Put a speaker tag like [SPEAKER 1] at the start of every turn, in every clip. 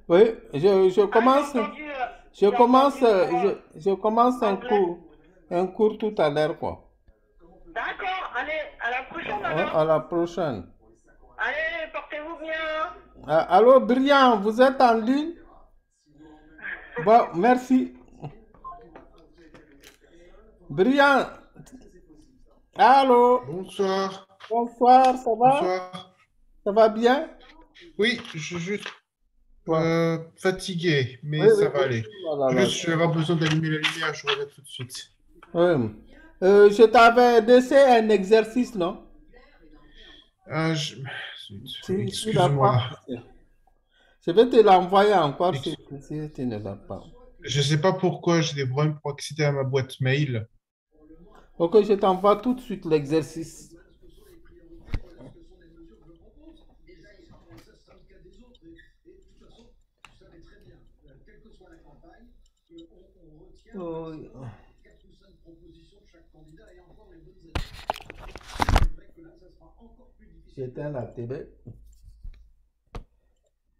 [SPEAKER 1] Oui,
[SPEAKER 2] Ah,
[SPEAKER 1] je
[SPEAKER 2] j'ai
[SPEAKER 1] commence,
[SPEAKER 2] entendu pour
[SPEAKER 1] je commence
[SPEAKER 2] anglais.
[SPEAKER 1] un cours tout à l'heure, quoi.
[SPEAKER 2] D'accord, allez, à la prochaine alors.
[SPEAKER 1] À la prochaine.
[SPEAKER 2] Allez, portez-vous bien.
[SPEAKER 1] Allô, Brillant, vous êtes en ligne? Bon, merci. Brillant, allô,
[SPEAKER 3] Bonsoir.
[SPEAKER 1] bonsoir, ça va?
[SPEAKER 3] Bonsoir.
[SPEAKER 1] Ça va bien?
[SPEAKER 3] Oui, je suis juste
[SPEAKER 1] Bon.
[SPEAKER 3] fatigué,
[SPEAKER 1] Oui,
[SPEAKER 3] mais
[SPEAKER 1] oui,
[SPEAKER 3] ça va
[SPEAKER 1] oui.
[SPEAKER 3] aller.
[SPEAKER 1] Voilà, là.
[SPEAKER 3] Juste, je vais avoir besoin d'allumer la lumière, je reviens tout de suite.
[SPEAKER 1] Oui. Je t'avais laissé un exercice, non?
[SPEAKER 3] Ah, zut.
[SPEAKER 1] Tu l'as pas
[SPEAKER 3] Excuse-moi.
[SPEAKER 1] fait. Je vais te l'envoyer encore
[SPEAKER 3] Ex-
[SPEAKER 1] si tu ne l'as pas.
[SPEAKER 3] Je sais pas pourquoi j'ai des problèmes pour accéder à ma boîte mail.
[SPEAKER 1] Ok, je t'envoie tout de suite l'exercice. Oui. J'éteins la télé.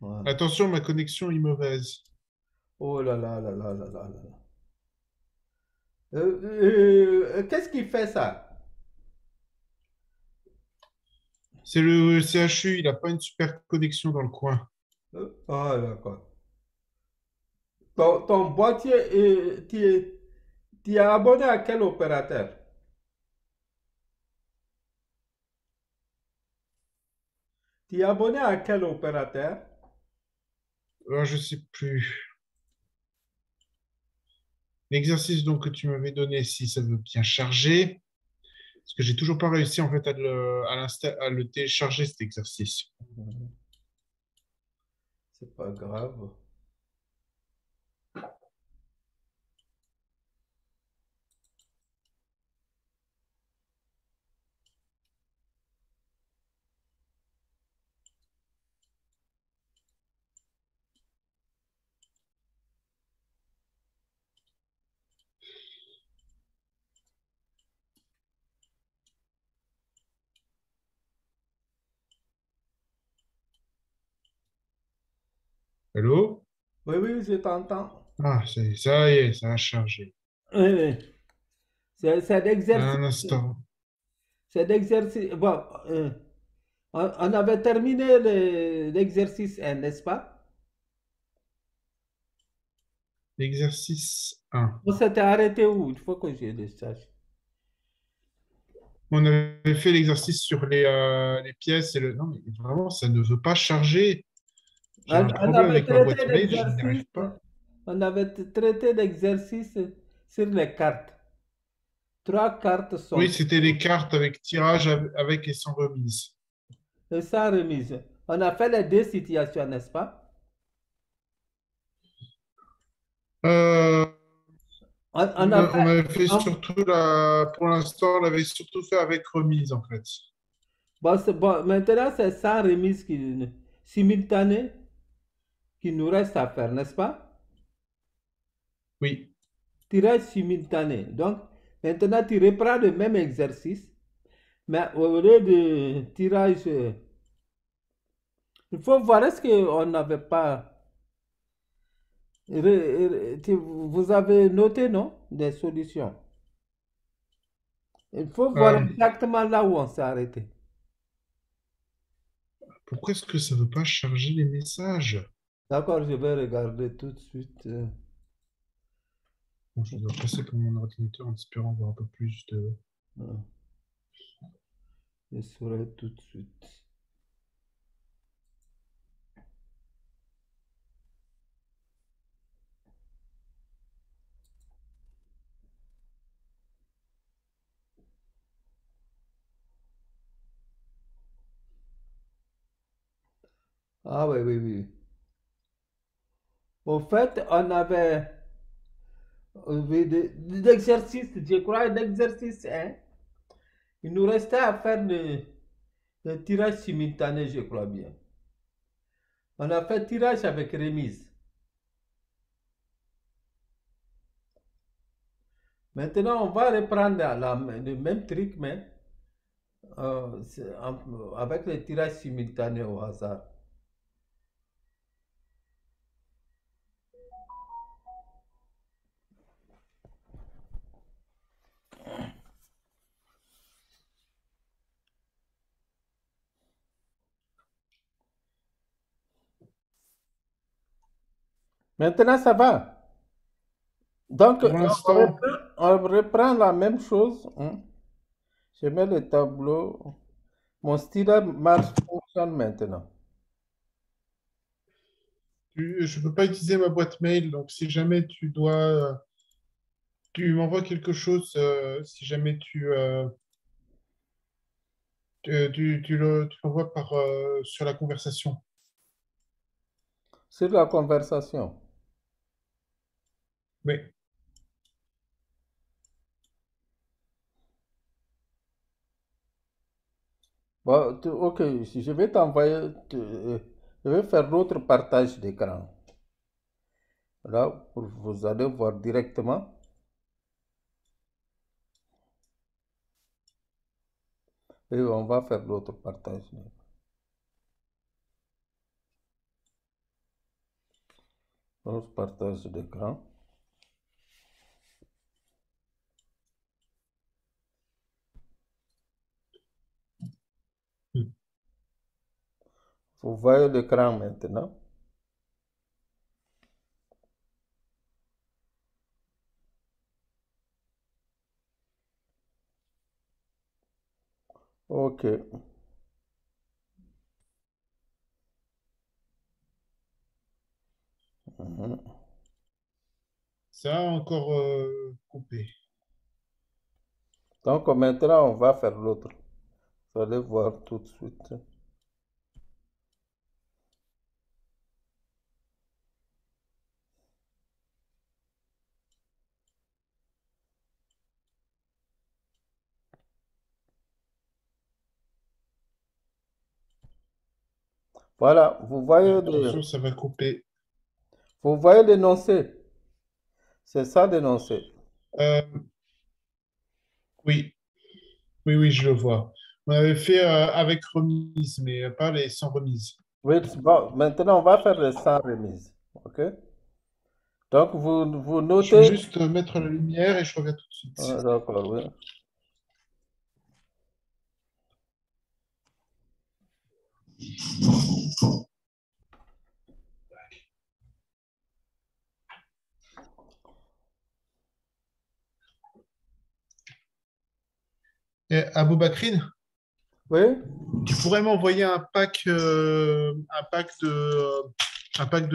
[SPEAKER 1] Voilà.
[SPEAKER 3] Attention, ma connexion est mauvaise.
[SPEAKER 1] Oh là là là là là là là. Qu'est-ce qui fait ça?
[SPEAKER 3] C'est le CHU, il a pas une super connexion dans le coin.
[SPEAKER 1] Ah, d'accord. Ton boîtier, tu es abonné à quel opérateur? Tu es abonné à quel opérateur?
[SPEAKER 3] Je sais plus. L'exercice donc que tu m'avais donné, si ça veut bien charger, parce que j'ai toujours pas réussi en fait à le télécharger cet exercice.
[SPEAKER 1] C'est pas grave.
[SPEAKER 3] Allô?
[SPEAKER 1] Oui, oui, je t'entends.
[SPEAKER 3] Ah, ça y est, ça a chargé.
[SPEAKER 1] Oui, oui. C'est
[SPEAKER 3] Un
[SPEAKER 1] l'exercice.
[SPEAKER 3] instant.
[SPEAKER 1] C'est l'exercice. Bon, on avait terminé l'exercice 1, n'est-ce pas?
[SPEAKER 3] L'exercice 1.
[SPEAKER 1] On s'était arrêté où? Il faut que je le sache.
[SPEAKER 3] On avait fait l'exercice sur les pièces et le... Non, mais vraiment, ça ne veut pas charger. J'ai un
[SPEAKER 1] On
[SPEAKER 3] problème
[SPEAKER 1] avait
[SPEAKER 3] avec ma
[SPEAKER 1] traité
[SPEAKER 3] boîte mail, je n'y arrive
[SPEAKER 1] l'exercice.
[SPEAKER 3] pas.
[SPEAKER 1] On avait traité l'exercice sur les cartes. Trois cartes
[SPEAKER 3] Oui,
[SPEAKER 1] sont
[SPEAKER 3] c'était les cartes avec tirage avec et sans remise.
[SPEAKER 1] sans remise. On a fait les deux situations, n'est-ce pas?
[SPEAKER 3] Euh,
[SPEAKER 1] On a
[SPEAKER 3] on
[SPEAKER 1] fait.
[SPEAKER 3] avait fait surtout pour l'instant, on l'avait surtout fait avec remise en fait.
[SPEAKER 1] Bon, bon, maintenant, c'est sans remise simultanée qui nous reste à faire, n'est-ce pas?
[SPEAKER 3] Oui.
[SPEAKER 1] Tirage simultané. Donc, maintenant, tu reprends le même exercice, mais au lieu de tirage, il faut voir est-ce qu'on n'avait pas. Vous avez noté, non? Des solutions. Il faut voir
[SPEAKER 3] Euh,
[SPEAKER 1] exactement là où on s'est arrêté.
[SPEAKER 3] Pourquoi est-ce que ça ne veut pas charger les messages?
[SPEAKER 1] D'accord, je vais regarder tout de suite.
[SPEAKER 3] Bon, je dois passer pour mon ordinateur en espérant voir un peu plus de...
[SPEAKER 1] Euh, je saurai tout de suite. Ah oui, oui, oui. Au fait, on avait l'exercice, je crois, l'exercice 1. Il nous restait à faire le tirage simultané, je crois bien. On a fait tirage avec remise. Maintenant, on va reprendre le même truc, mais avec le tirage simultané au hasard. Maintenant, ça va. Donc,
[SPEAKER 3] Pour l'instant,
[SPEAKER 1] on reprend la même chose, hein. Je mets le tableau. Mon stylet marche, fonctionne maintenant.
[SPEAKER 3] je ne peux pas utiliser ma boîte mail, donc si jamais tu dois, tu m'envoies quelque chose, si jamais tu l'envoies sur la conversation.
[SPEAKER 1] Sur la conversation.
[SPEAKER 3] Oui.
[SPEAKER 1] Bon, ok, je vais t'envoyer, je vais faire d'autres partages d'écran. Là, vous allez voir directement. Et on va faire l'autre partage. L'autre partage d'écran.
[SPEAKER 3] Hmm.
[SPEAKER 1] Vous voyez l'écran maintenant. Ok. Mhm.
[SPEAKER 3] Ça a encore coupé.
[SPEAKER 1] Donc maintenant, on va faire l'autre. Vous allez voir tout de suite. Voilà,
[SPEAKER 3] Attention, ça va couper.
[SPEAKER 1] vous voyez l'énoncé. C'est ça l'énoncé.
[SPEAKER 3] Euh, oui, oui, oui, je le vois. On avait fait avec remise, mais pas les sans remise.
[SPEAKER 1] Oui, bon, maintenant, on va faire les sans remise. OK? Donc, vous
[SPEAKER 3] Je vais
[SPEAKER 1] notez.
[SPEAKER 3] juste mettre la lumière et je reviens tout de suite.
[SPEAKER 1] Ah, d'accord, oui.
[SPEAKER 3] Et Aboubakrine,
[SPEAKER 1] Oui?
[SPEAKER 3] tu pourrais m'envoyer un pack de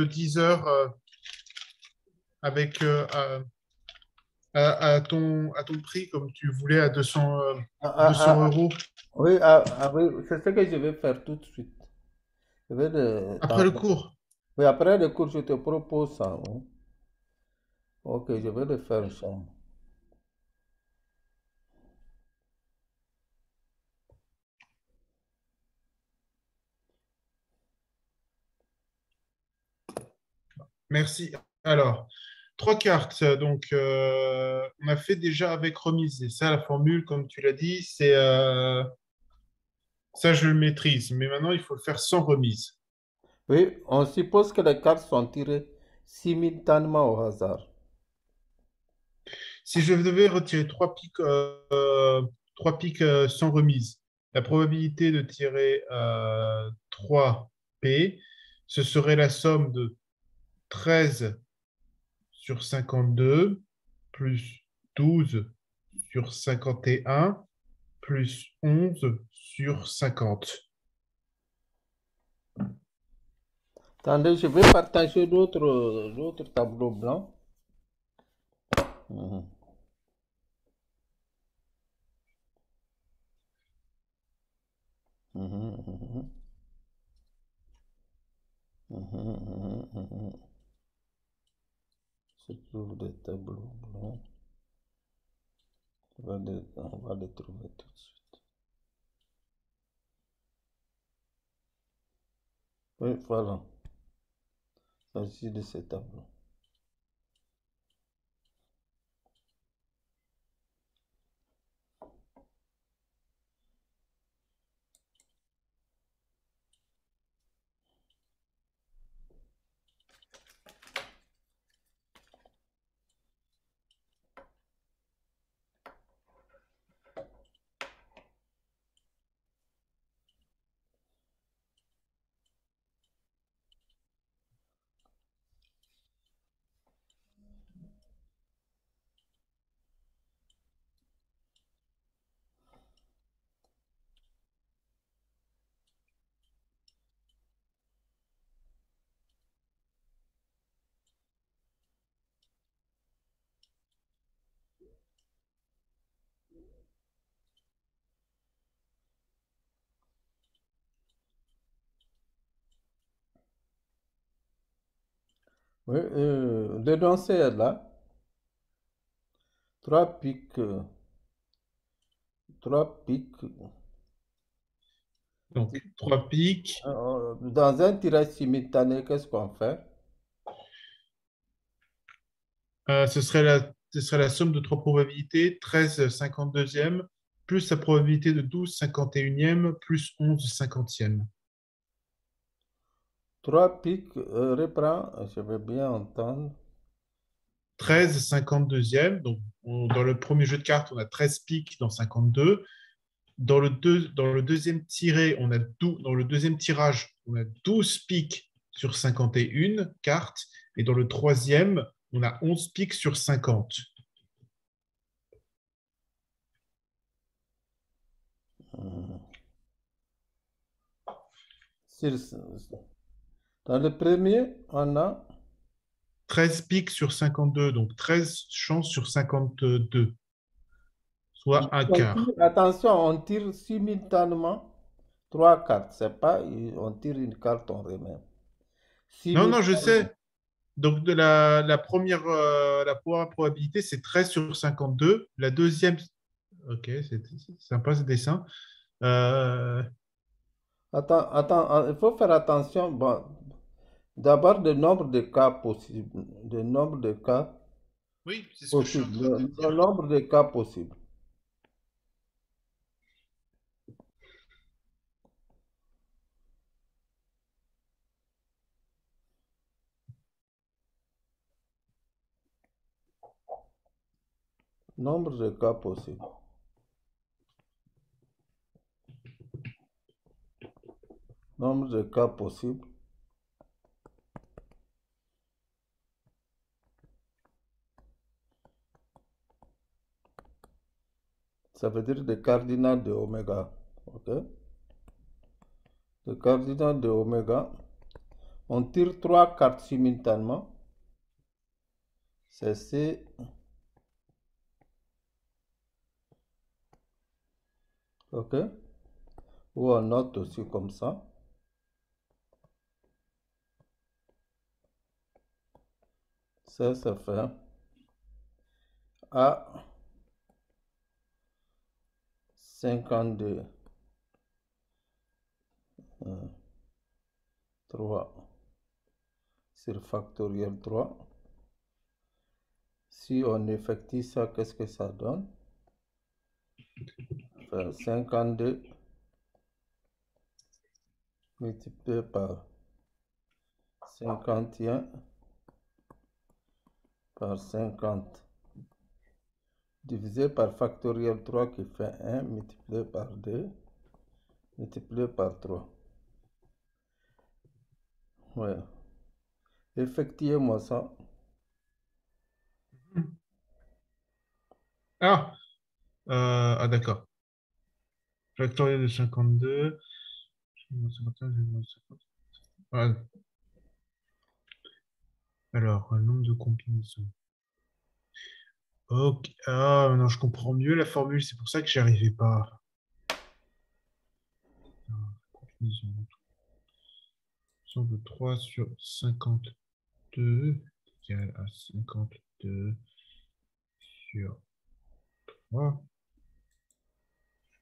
[SPEAKER 3] 10 heures avec à ton prix comme tu voulais à 200 euros
[SPEAKER 1] Oui, oui, c'est ce que je vais faire tout de suite. Je vais
[SPEAKER 3] après le cours.
[SPEAKER 1] oui, après le cours, je te propose ça. Oui. Ok, je vais le faire ça.
[SPEAKER 3] Merci. Alors, trois cartes. Donc, on a fait déjà avec remise. Et ça, la formule, comme tu l'as dit, c'est ça, je le maîtrise. Mais maintenant, il faut le faire sans remise.
[SPEAKER 1] Oui, on suppose que les cartes sont tirées simultanément au hasard.
[SPEAKER 3] Si je devais retirer trois piques sans remise, la probabilité de tirer 3 P, ce serait la somme de 13 sur 52 plus 12 sur 51 plus 11 sur 50.
[SPEAKER 1] Attendez, je vais partager d'autres tableaux blancs. Mhm. Mhm, mhm, mhm, mhm, mhm. Je trouve des tableaux blancs. On va les trouver tout de suite. Oui, voilà. Il s'agit de ces tableaux. Oui, l'énoncé est là. Trois pics. Trois pics.
[SPEAKER 3] Donc, 3 pics.
[SPEAKER 1] Dans un tirage simultané, qu'est-ce qu'on fait?
[SPEAKER 3] Ce serait la somme de trois probabilités, 13 52e, plus la probabilité de 12 51e, plus 11 50e.
[SPEAKER 1] Trois pics, reprends, je veux bien entendre.
[SPEAKER 3] 13 52e, donc dans le premier jeu de cartes, on a 13 piques dans 52. Dans le deuxième tiré, dans le deuxième tirage, on a 12 piques sur 51 cartes. Et dans le troisième, on a 11 piques sur 50.
[SPEAKER 1] Dans le premier, on a
[SPEAKER 3] 13 piques sur 52, donc 13 chances sur 52, soit un quart.
[SPEAKER 1] attention, on tire simultanément trois cartes. C'est pas, on tire une carte, on remet.
[SPEAKER 3] Non, non, je
[SPEAKER 1] Simultanément.
[SPEAKER 3] sais. Donc, la première probabilité, c'est 13 sur 52. La deuxième, ok, c'est sympa ce dessin. Euh,
[SPEAKER 1] Attends, il faut faire attention. Bon, d'abord, le nombre de cas possibles. Le nombre de cas
[SPEAKER 3] oui, c'est ce que je suis en
[SPEAKER 1] possibles.
[SPEAKER 3] train de
[SPEAKER 1] Le
[SPEAKER 3] dire.
[SPEAKER 1] nombre de cas possibles. Nombre de cas possibles. Nombre de cas possibles. Ça veut dire le cardinal de oméga. OK? Le cardinal de oméga. On tire trois cartes simultanément. C'est C. OK? Ou on note aussi comme ça. Ça fait A 52. 3 sur factoriel 3. Si on effectue ça, qu'est-ce que ça donne? 52 multiplié par 51 par 50 divisé par factoriel 3 qui fait 1 multiplié par 2 multiplié par 3. Ouais. Effectuez-moi ça.
[SPEAKER 3] Ah, d'accord. Factoriel de 52. Voilà. Alors, un nombre de combinaisons. Ok. Ah, maintenant je comprends mieux la formule, c'est pour ça que j'y arrivais pas. Combinaison. Somme de 3 sur 52 égale à 52 sur 3.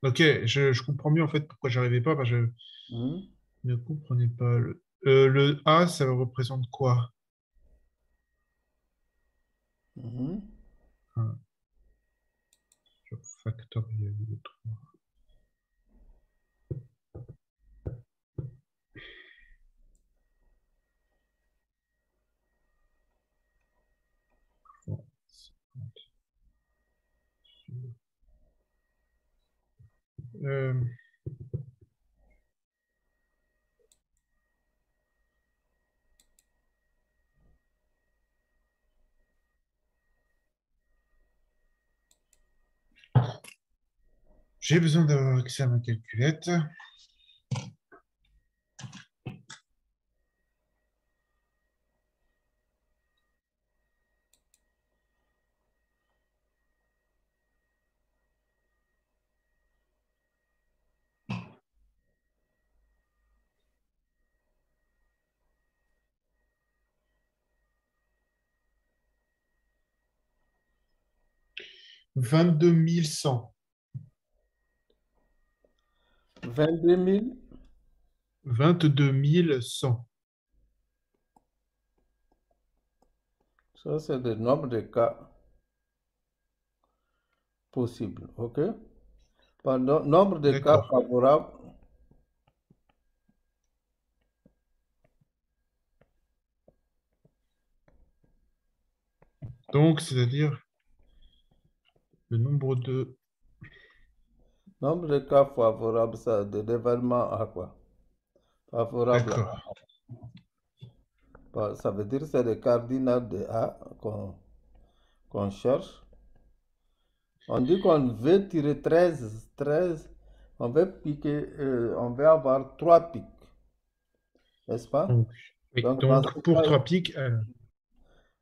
[SPEAKER 3] Ok, je comprends mieux en fait pourquoi j'arrivais pas, parce que je
[SPEAKER 1] Mhm.
[SPEAKER 3] ne comprenais pas. Le A, ça représente quoi?
[SPEAKER 1] Mhm.
[SPEAKER 3] 1 sur factoriel de 3. Euh, j'ai besoin d'avoir accès à ma calculette. 22 100.
[SPEAKER 1] 22 000.
[SPEAKER 3] 22 100.
[SPEAKER 1] Ça, c'est le nombre de cas possibles. OK? Nombre de cas
[SPEAKER 3] D'accord.
[SPEAKER 1] favorables.
[SPEAKER 3] Donc, c'est-à-dire le nombre de...
[SPEAKER 1] Nombre de cas favorables, ça, de l'événement à quoi? Favorable
[SPEAKER 3] D'accord.
[SPEAKER 1] ça veut dire que c'est le cardinal de A qu'on cherche. On dit qu'on veut tirer 13, on veut piquer, on veut avoir 3 pics, n'est-ce pas?
[SPEAKER 3] Donc, oui.
[SPEAKER 1] Donc, dans ce
[SPEAKER 3] Donc, pour
[SPEAKER 1] cas,
[SPEAKER 3] 3 pics,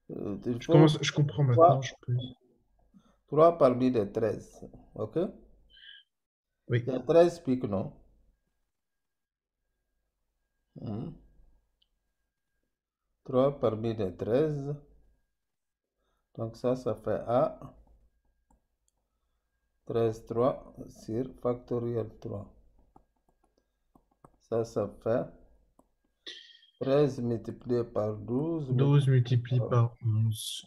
[SPEAKER 1] il faut
[SPEAKER 3] je comprends maintenant.
[SPEAKER 1] 3, 3 parmi les 13. OK?
[SPEAKER 3] Oui.
[SPEAKER 1] Il y a 13 pics, non? Hmm. 3 parmi les 13. Donc, ça fait A. 13, 3 sur factoriel 3. Ça fait 13 multiplié par 12
[SPEAKER 3] 12 multiplié par 11.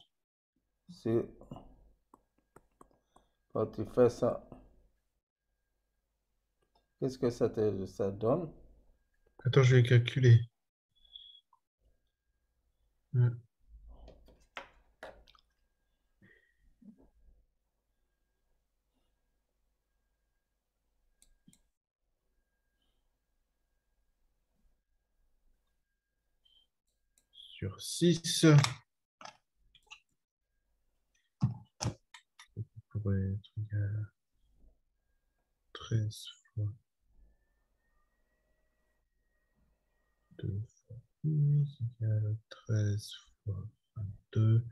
[SPEAKER 1] Quand tu fais ça, qu'est-ce que ça donne?
[SPEAKER 3] Attends, je vais calculer. Sur 6, ça pourrait être égal à 13 fois 2 fois 12 égale à 13 fois 22.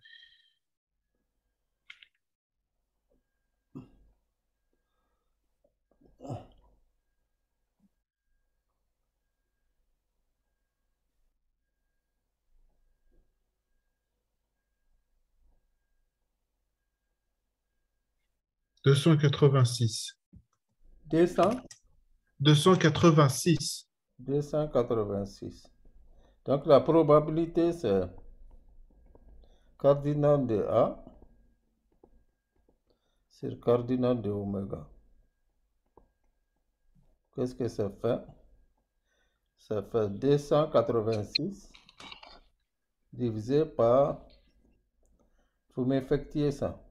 [SPEAKER 3] 286.
[SPEAKER 1] 200?
[SPEAKER 3] 286.
[SPEAKER 1] 286. Donc la probabilité, c'est cardinal de A sur cardinal de oméga. Qu'est-ce que ça fait? Ça fait 286 divisé par... Vous m'effectuez ça.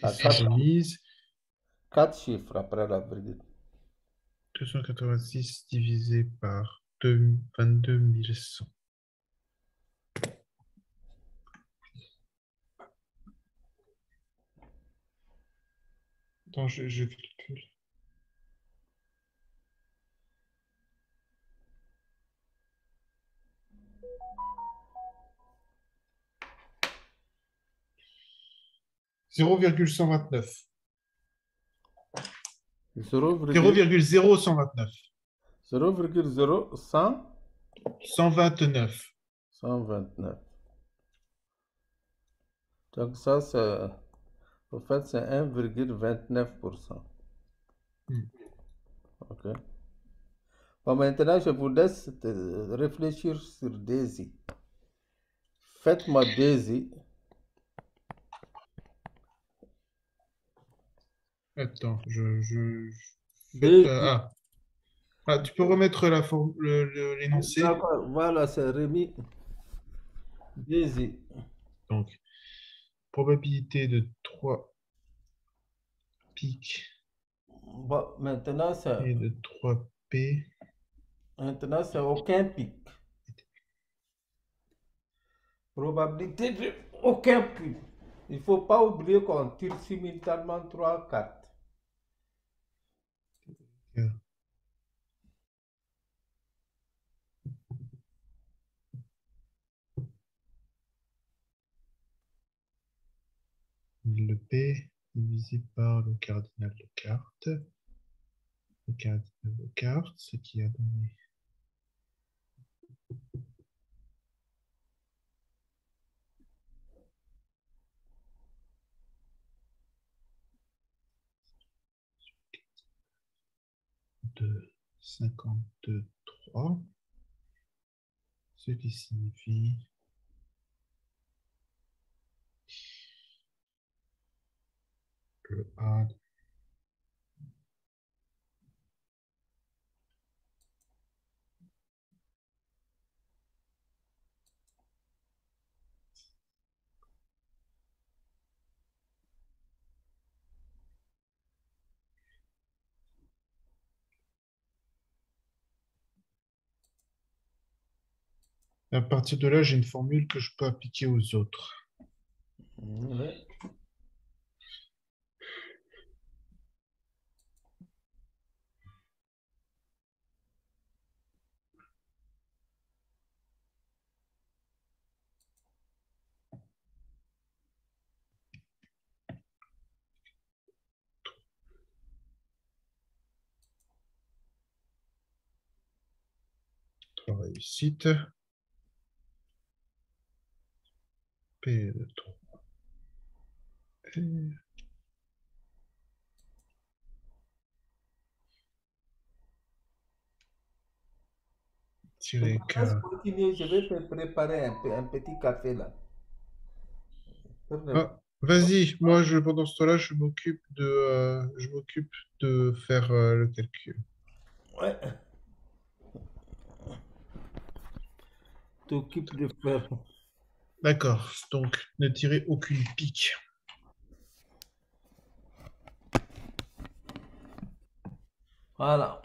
[SPEAKER 1] À
[SPEAKER 3] Ici, je mise
[SPEAKER 1] 4 chiffres après la virgule.
[SPEAKER 3] 286 divisé par 22 100. Attends, je calcule. Zéro virgule 129. 0,0129.
[SPEAKER 1] 0,0129.
[SPEAKER 3] 129.
[SPEAKER 1] 129. Donc ça, c'est... En fait, c'est 1,29%. OK. Bon, maintenant, je vous laisse réfléchir sur Daisy. Faites-moi Daisy.
[SPEAKER 3] Attends,
[SPEAKER 1] Daisy.
[SPEAKER 3] tu peux remettre l'énoncé.
[SPEAKER 1] D'accord, voilà, c'est Rémi. Daisy.
[SPEAKER 3] Donc, probabilité de 3 pics
[SPEAKER 1] Bon, maintenant,
[SPEAKER 3] et de 3 P.
[SPEAKER 1] c'est aucun pic. Probabilité de aucun pic. Il ne faut pas oublier qu'on tire simultanément 3 cartes.
[SPEAKER 3] Le P divisé par le cardinal de carte. Le cardinal de carte, ce qui a donné 52, 3. Ce qui signifie le A. À partir de là, j'ai une formule que je peux appliquer aux autres.
[SPEAKER 1] Ouais.
[SPEAKER 3] Trois réussites. P de 3.
[SPEAKER 1] Je
[SPEAKER 3] Tirer
[SPEAKER 1] te
[SPEAKER 3] K.
[SPEAKER 1] laisse continuer, je vais te préparer un petit café là.
[SPEAKER 3] Ah, vas-y, moi, pendant ce temps-là, je m'occupe de faire le calcul.
[SPEAKER 1] Ouais. T'occupes de faire.
[SPEAKER 3] D'accord, donc ne tirez aucune pique.
[SPEAKER 1] Voilà.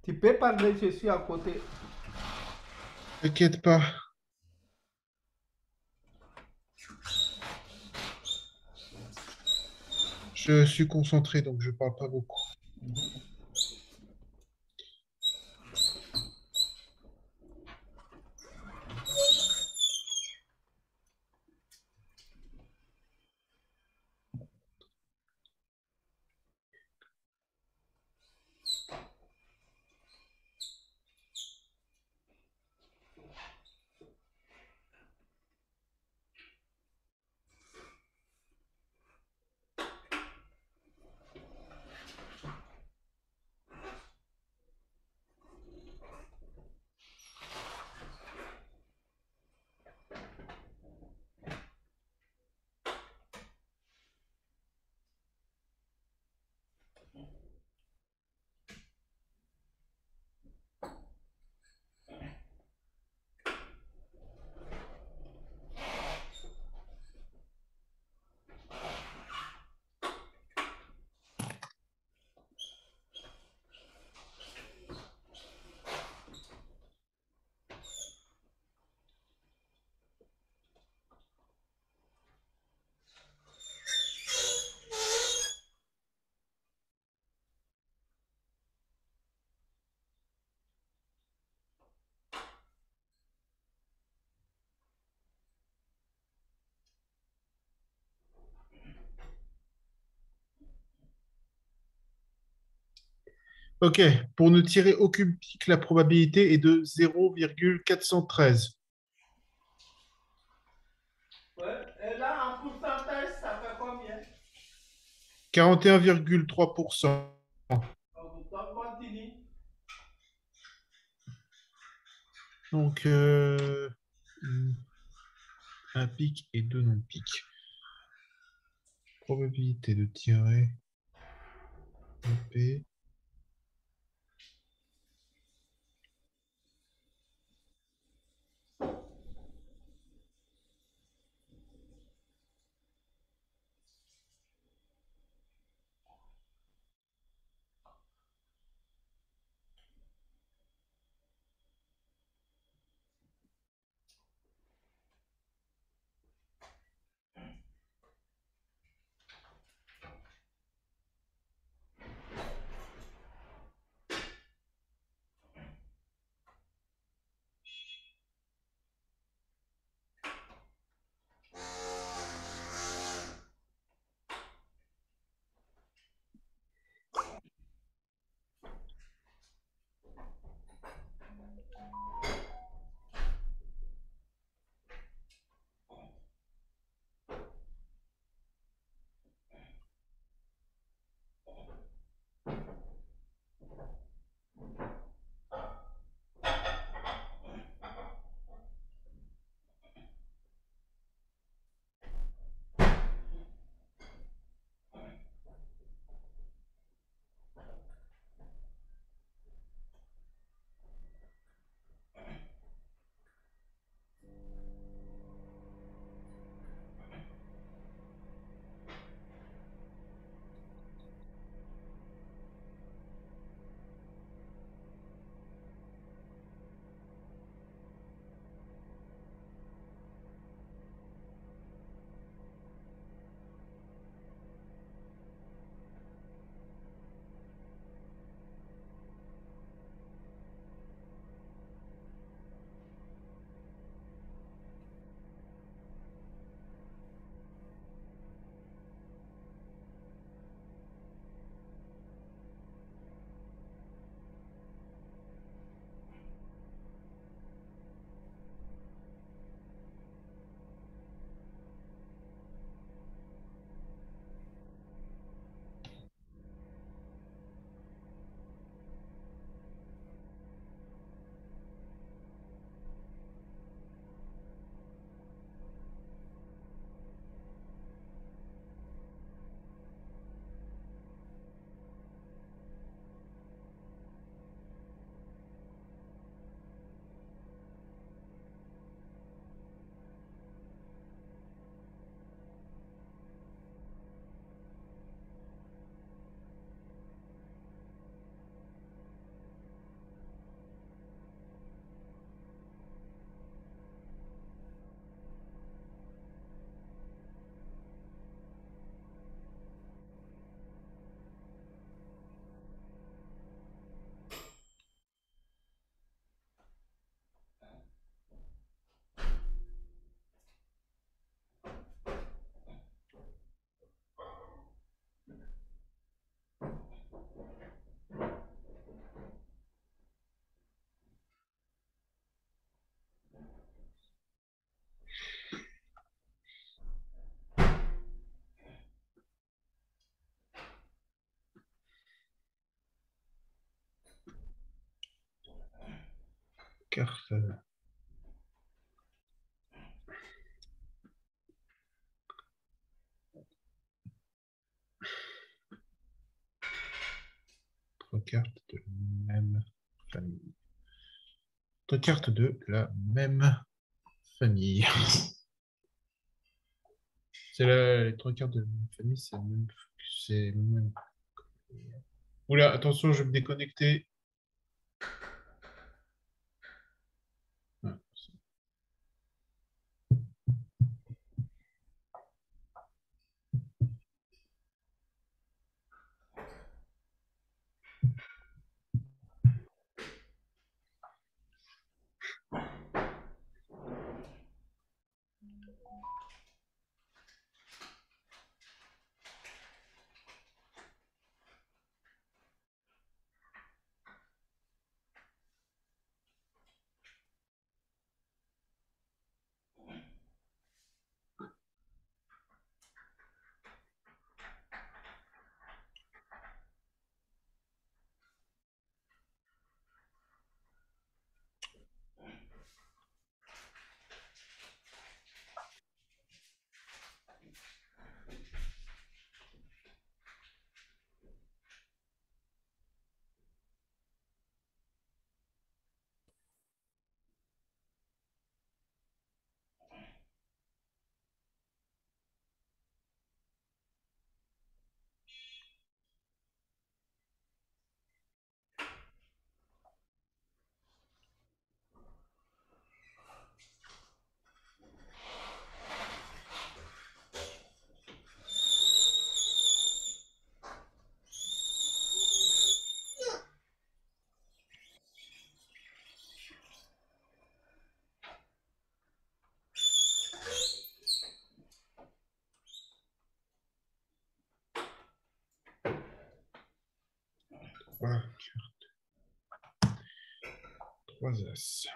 [SPEAKER 1] Tu peux parler, je suis à côté.
[SPEAKER 3] T'inquiète pas, je suis concentré, donc je parle pas beaucoup. Ok, pour ne tirer aucune pique, la probabilité est de 0,413.
[SPEAKER 1] Ouais. Et là, en pourcentage, ça fait combien?
[SPEAKER 3] 41,3%.
[SPEAKER 1] Donc, continue.
[SPEAKER 3] Donc, un pic et deux non-pics. Probabilité de tirer P. cartes. Trois cartes de la même famille. Trois cartes de la même famille. Les trois cartes de la même famille, c'est le même. Oula, attention, je vais me déconnecter. Ah, trois cartes. Trois as.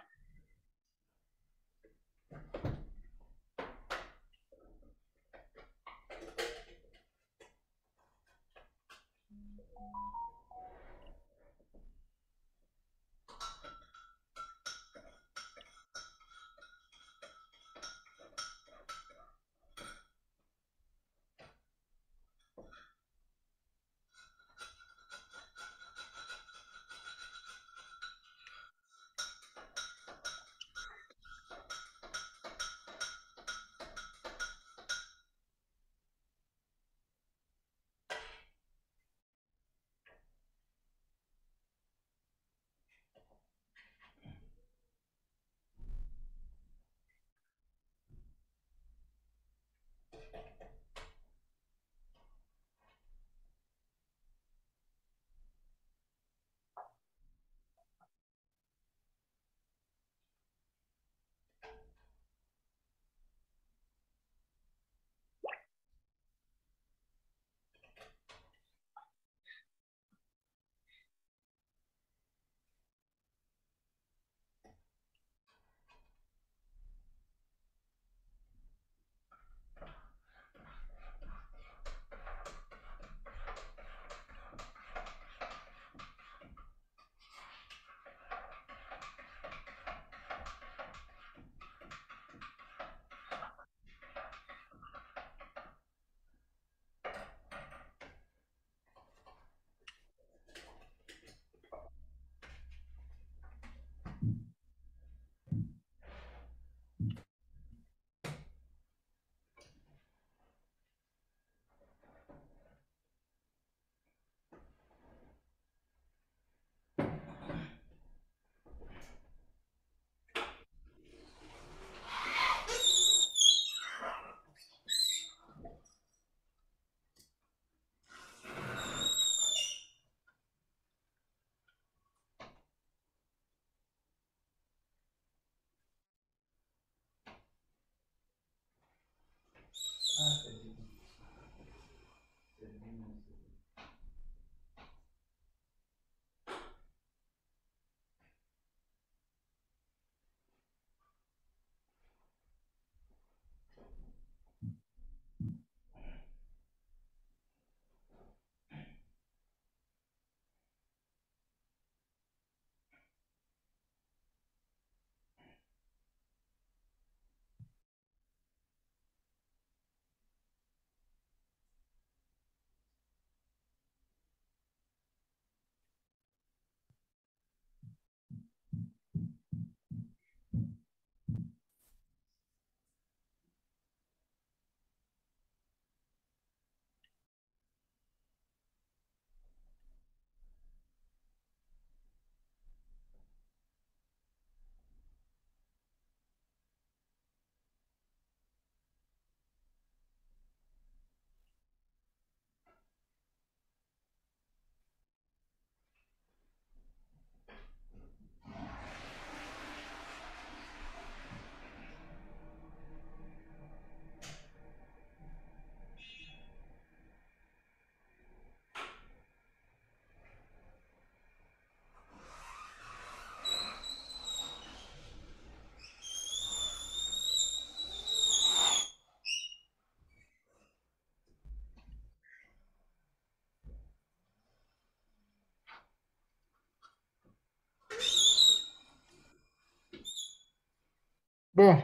[SPEAKER 3] Bon,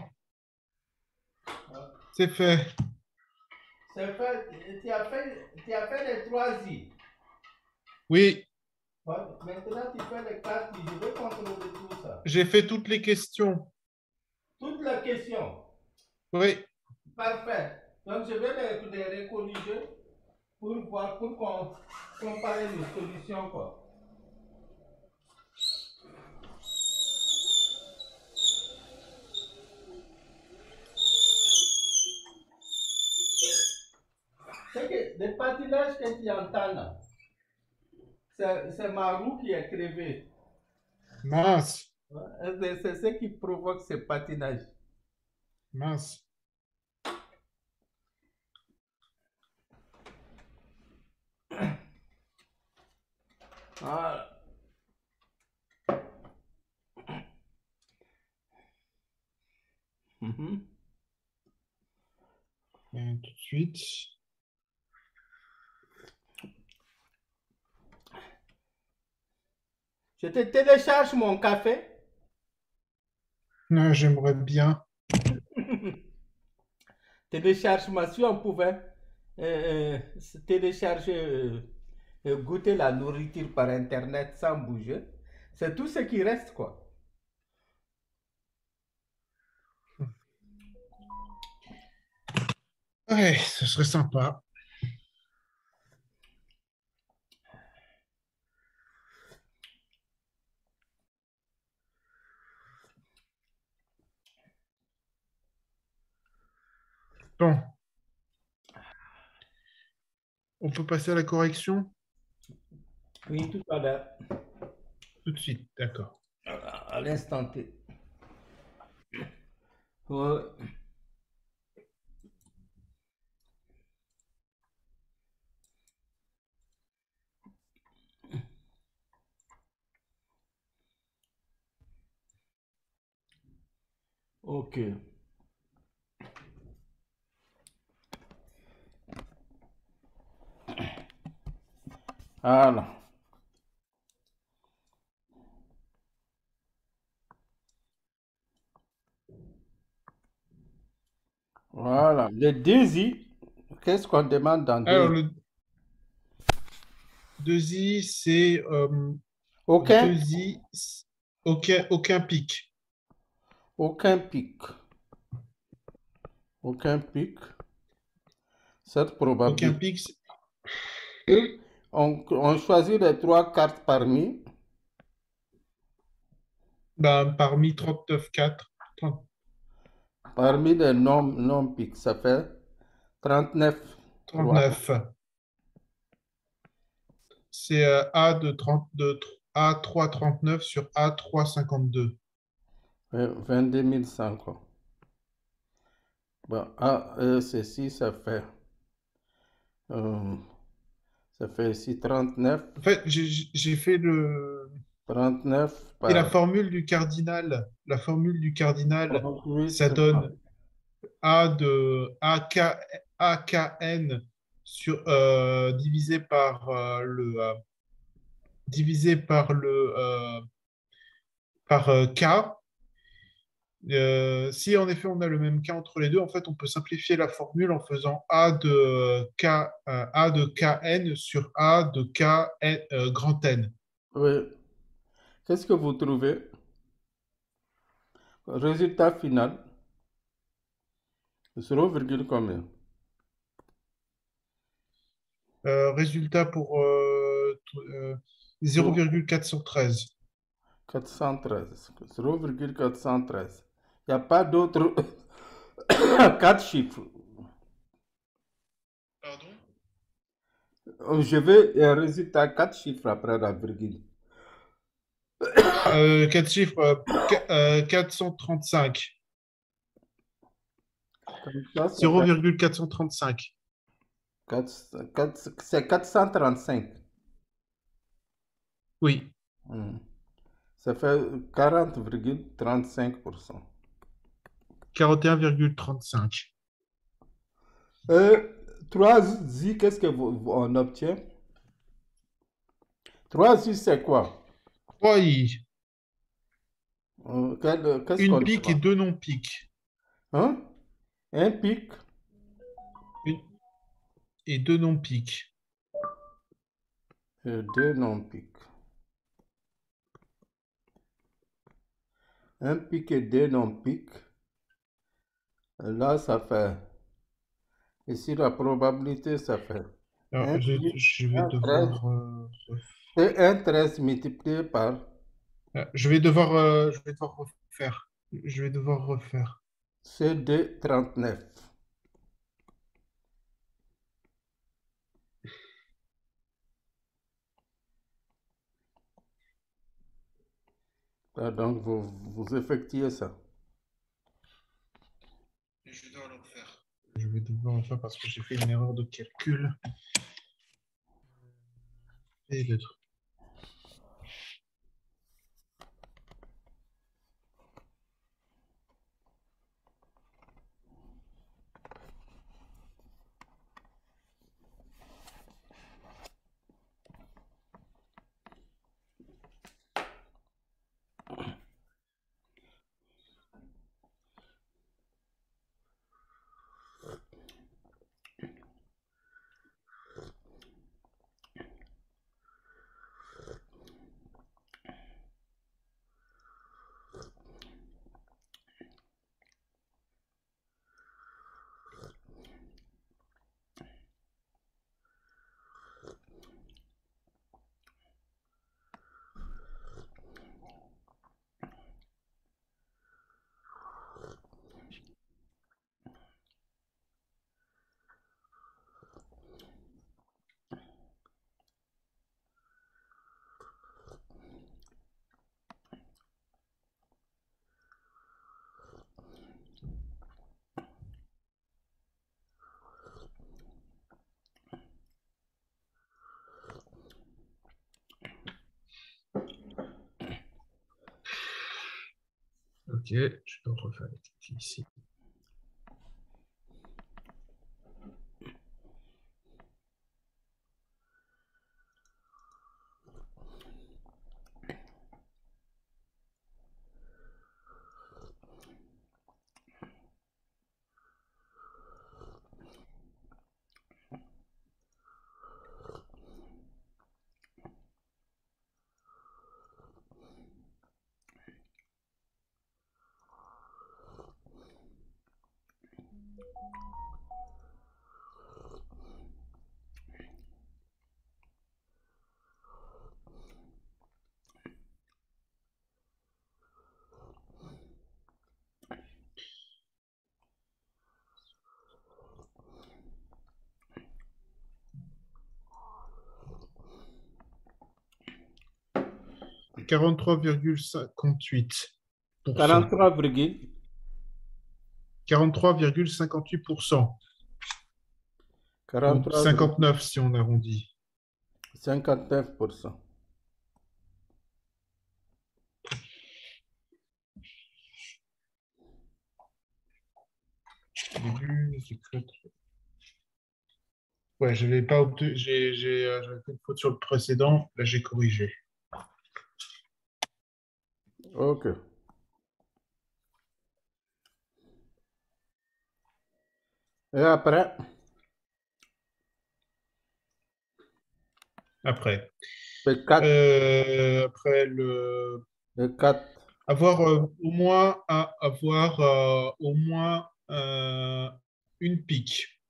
[SPEAKER 3] c'est fait.
[SPEAKER 1] C'est fait. Tu as fait les 3 I.
[SPEAKER 3] Oui,
[SPEAKER 1] Bon, maintenant, tu fais les 4 I. Je vais contrôler tout ça.
[SPEAKER 3] j'ai fait toutes les questions.
[SPEAKER 1] Toutes les questions.
[SPEAKER 3] Oui,
[SPEAKER 1] Parfait. Donc, je vais les recorriger pour voir, pour comparer les solutions, quoi. C'est que les patinages que tu entends là, c'est ma roue qui est crevée.
[SPEAKER 3] mince,
[SPEAKER 1] C'est ce qui provoque ces patinages.
[SPEAKER 3] mince.
[SPEAKER 1] Voilà. Mhm.
[SPEAKER 3] Et tout de suite.
[SPEAKER 1] Je te télécharge mon café.
[SPEAKER 3] Non, j'aimerais bien.
[SPEAKER 1] Téléchargement, si on pouvait télécharger, goûter la nourriture par Internet sans bouger, c'est tout ce qui reste, quoi.
[SPEAKER 3] Ouais, ce serait sympa. Bon, on peut passer à la correction
[SPEAKER 1] Oui, tout à l'heure,
[SPEAKER 3] tout de suite, d'accord.
[SPEAKER 1] à l'instant T. Ouais. Ok. Voilà. Voilà. Le désir, qu'est-ce qu'on demande dans
[SPEAKER 3] Alors,
[SPEAKER 1] deux?
[SPEAKER 3] le 2i, c'est
[SPEAKER 1] Aucun,
[SPEAKER 3] 2i, aucun pic.
[SPEAKER 1] aucun pic. Aucun pic. Cette
[SPEAKER 3] Aucun
[SPEAKER 1] probabilité.
[SPEAKER 3] pic,
[SPEAKER 1] On choisit les 3 cartes parmi.
[SPEAKER 3] ben, parmi 39,4.
[SPEAKER 1] Parmi les non-pics, ça fait 39, 3.
[SPEAKER 3] 39. C'est A de 32, A3,39 sur A3,52.
[SPEAKER 1] 22 100, quoi. Bon, ceci, euh, ça fait ici 39.
[SPEAKER 3] En fait, j'ai fait le...
[SPEAKER 1] 39
[SPEAKER 3] Et la
[SPEAKER 1] par
[SPEAKER 3] formule du cardinal. La formule du cardinal, ça
[SPEAKER 1] 38 par
[SPEAKER 3] donne A de AKN sur, divisé par K. Si en effet on a le même K entre les deux, en fait, on peut simplifier la formule en faisant A de Kn sur A de K grand N.
[SPEAKER 1] Oui. Qu'est-ce que vous trouvez? Résultat final, 0, combien?
[SPEAKER 3] Résultat pour 0,413.
[SPEAKER 1] 413. 0,413. Il n'y a pas d'autres 4 chiffres.
[SPEAKER 3] Pardon?
[SPEAKER 1] Je veux un résultat 4 chiffres après la virgule.
[SPEAKER 3] 4 chiffres, 435.
[SPEAKER 1] Comme ça, ça fait
[SPEAKER 3] 0,435.
[SPEAKER 1] c'est 435.
[SPEAKER 3] Oui.
[SPEAKER 1] Ça fait 40,35%.
[SPEAKER 3] 41,35.
[SPEAKER 1] 3i, qu'est-ce que on obtient? 3i, c'est quoi?
[SPEAKER 3] 3i.
[SPEAKER 1] Qu'est-ce
[SPEAKER 3] Une
[SPEAKER 1] qu'on
[SPEAKER 3] pique et
[SPEAKER 1] demande?
[SPEAKER 3] deux non-piques.
[SPEAKER 1] Hein? Un pic
[SPEAKER 3] Une- et deux non-pics.
[SPEAKER 1] et deux non-pics. Un pic et deux non-pics. Là, ça fait. Ici, la probabilité, ça fait
[SPEAKER 3] Alors,
[SPEAKER 1] un pic,
[SPEAKER 3] je vais
[SPEAKER 1] un 13.
[SPEAKER 3] devoir,
[SPEAKER 1] C'est un 13 multiplié par.
[SPEAKER 3] je vais devoir refaire. Je vais devoir refaire.
[SPEAKER 1] C'est de 39. Ah, donc, vous effectuez ça.
[SPEAKER 3] Je vais devoir le refaire. Je vais devoir le faire parce que j'ai fait une erreur de calcul. Et le truc. Ok, je dois refaire les clics ici. « 43,58%.
[SPEAKER 1] 43 virgule
[SPEAKER 3] 43,58%. Ou
[SPEAKER 1] 43
[SPEAKER 3] 59 si on arrondit.
[SPEAKER 1] 59%.
[SPEAKER 3] Au début, ouais, je n'avais pas obtenu, j'avais fait une faute sur le précédent. Là, j'ai corrigé.
[SPEAKER 1] OK. Et après,
[SPEAKER 3] Après,
[SPEAKER 1] le 4,
[SPEAKER 3] après
[SPEAKER 1] le 4,
[SPEAKER 3] avoir au moins une pique.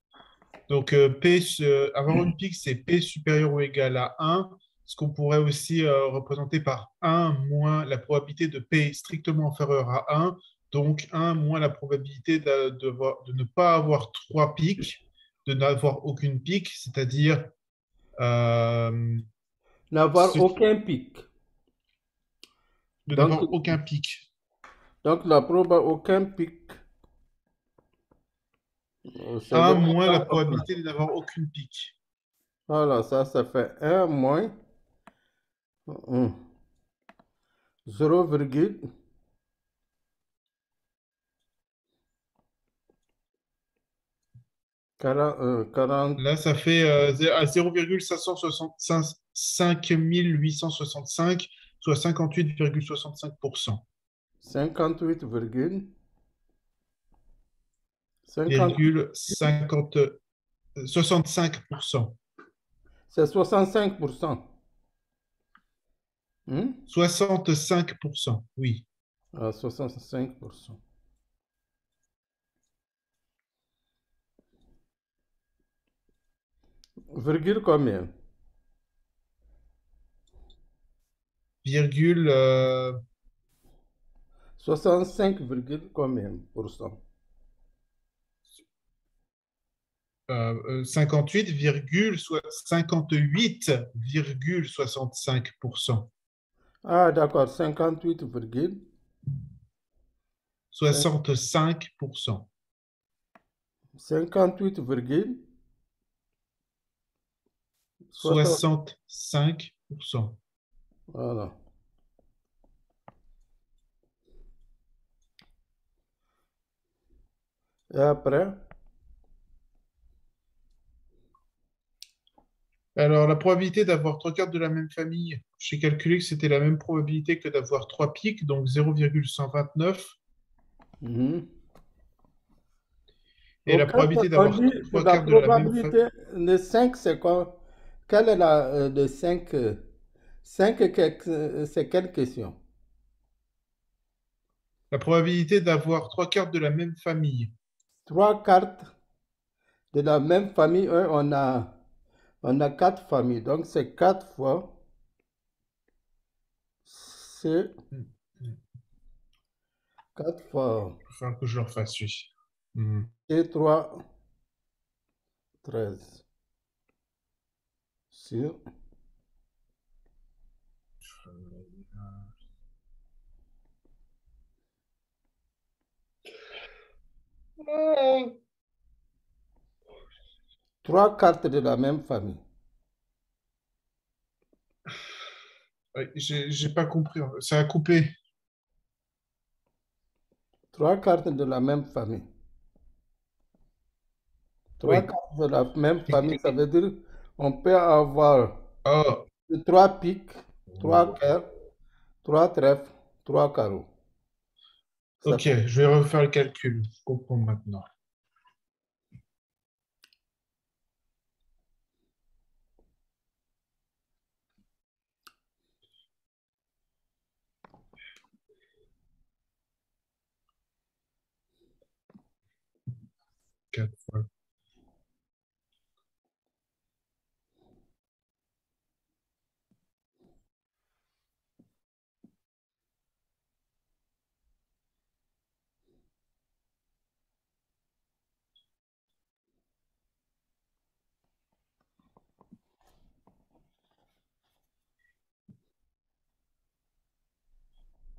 [SPEAKER 3] Donc, avoir une pique, c'est P supérieur ou égal à 1, ce qu'on pourrait aussi représenter par 1 moins la probabilité de P strictement inférieure à 1, donc 1 moins la probabilité de ne pas avoir 3 piques, de n'avoir aucune pique, c'est-à-dire euh,
[SPEAKER 1] n'avoir aucun pic.
[SPEAKER 3] de
[SPEAKER 1] Donc,
[SPEAKER 3] n'avoir aucun pic.
[SPEAKER 1] donc la proba aucun pic, c'est
[SPEAKER 3] 1
[SPEAKER 1] le
[SPEAKER 3] moins la
[SPEAKER 1] montant total.
[SPEAKER 3] probabilité de n'avoir aucune pique.
[SPEAKER 1] Voilà, ça fait 1 moins 0,40, 40,
[SPEAKER 3] Là, ça fait à 0,565 865, soit 58,65%.
[SPEAKER 1] 58, 50,
[SPEAKER 3] virgule 65%.
[SPEAKER 1] c'est 65%. Hmm?
[SPEAKER 3] 65%, oui.
[SPEAKER 1] Ah, 65%. Virgule combien?
[SPEAKER 3] Virgule
[SPEAKER 1] 65, combien pour cent?
[SPEAKER 3] 58,65%.
[SPEAKER 1] Ah, d'accord, 58,
[SPEAKER 3] 65%.
[SPEAKER 1] 58, 60.
[SPEAKER 3] 65%.
[SPEAKER 1] Voilà. Et après?
[SPEAKER 3] Alors, la probabilité d'avoir trois cartes de la même famille, j'ai calculé que c'était la même probabilité que d'avoir trois piques, donc 0,129.
[SPEAKER 1] Mhm.
[SPEAKER 3] Et
[SPEAKER 1] Au
[SPEAKER 3] la
[SPEAKER 1] cas
[SPEAKER 3] probabilité
[SPEAKER 1] on
[SPEAKER 3] d'avoir
[SPEAKER 1] dit que
[SPEAKER 3] trois
[SPEAKER 1] la
[SPEAKER 3] cartes de la même
[SPEAKER 1] probabilité
[SPEAKER 3] famille,
[SPEAKER 1] de 5, c'est quoi? Quelle est la de 5? 5, c'est quelle question?
[SPEAKER 3] la probabilité d'avoir trois cartes de la même famille.
[SPEAKER 1] Trois cartes de la même famille, on a quatre familles. Donc c'est 4 fois, c'est
[SPEAKER 3] Hmm, hmm.
[SPEAKER 1] 4 fois
[SPEAKER 3] Il va falloir que je le refasse, oui. Hmm.
[SPEAKER 1] et 3, 13. Sur, trois cartes de la même famille.
[SPEAKER 3] Ouais, j'ai pas compris. Ça a coupé.
[SPEAKER 1] Trois cartes de la même famille. Trois
[SPEAKER 3] Oui.
[SPEAKER 1] cartes de la même famille, ça veut dire on peut avoir
[SPEAKER 3] Oh,
[SPEAKER 1] trois piques, trois cœurs, trois trèfles, trois carreaux. Ça
[SPEAKER 3] ok,
[SPEAKER 1] fait
[SPEAKER 3] je vais refaire le calcul. Je comprends maintenant. Quatre fois.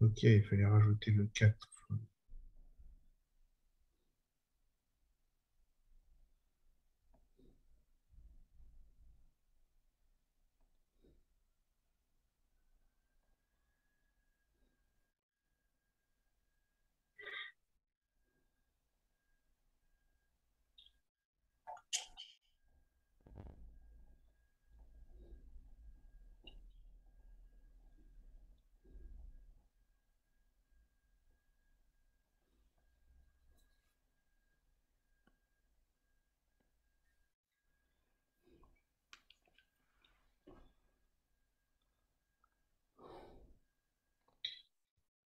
[SPEAKER 3] Ok, il fallait rajouter le 4.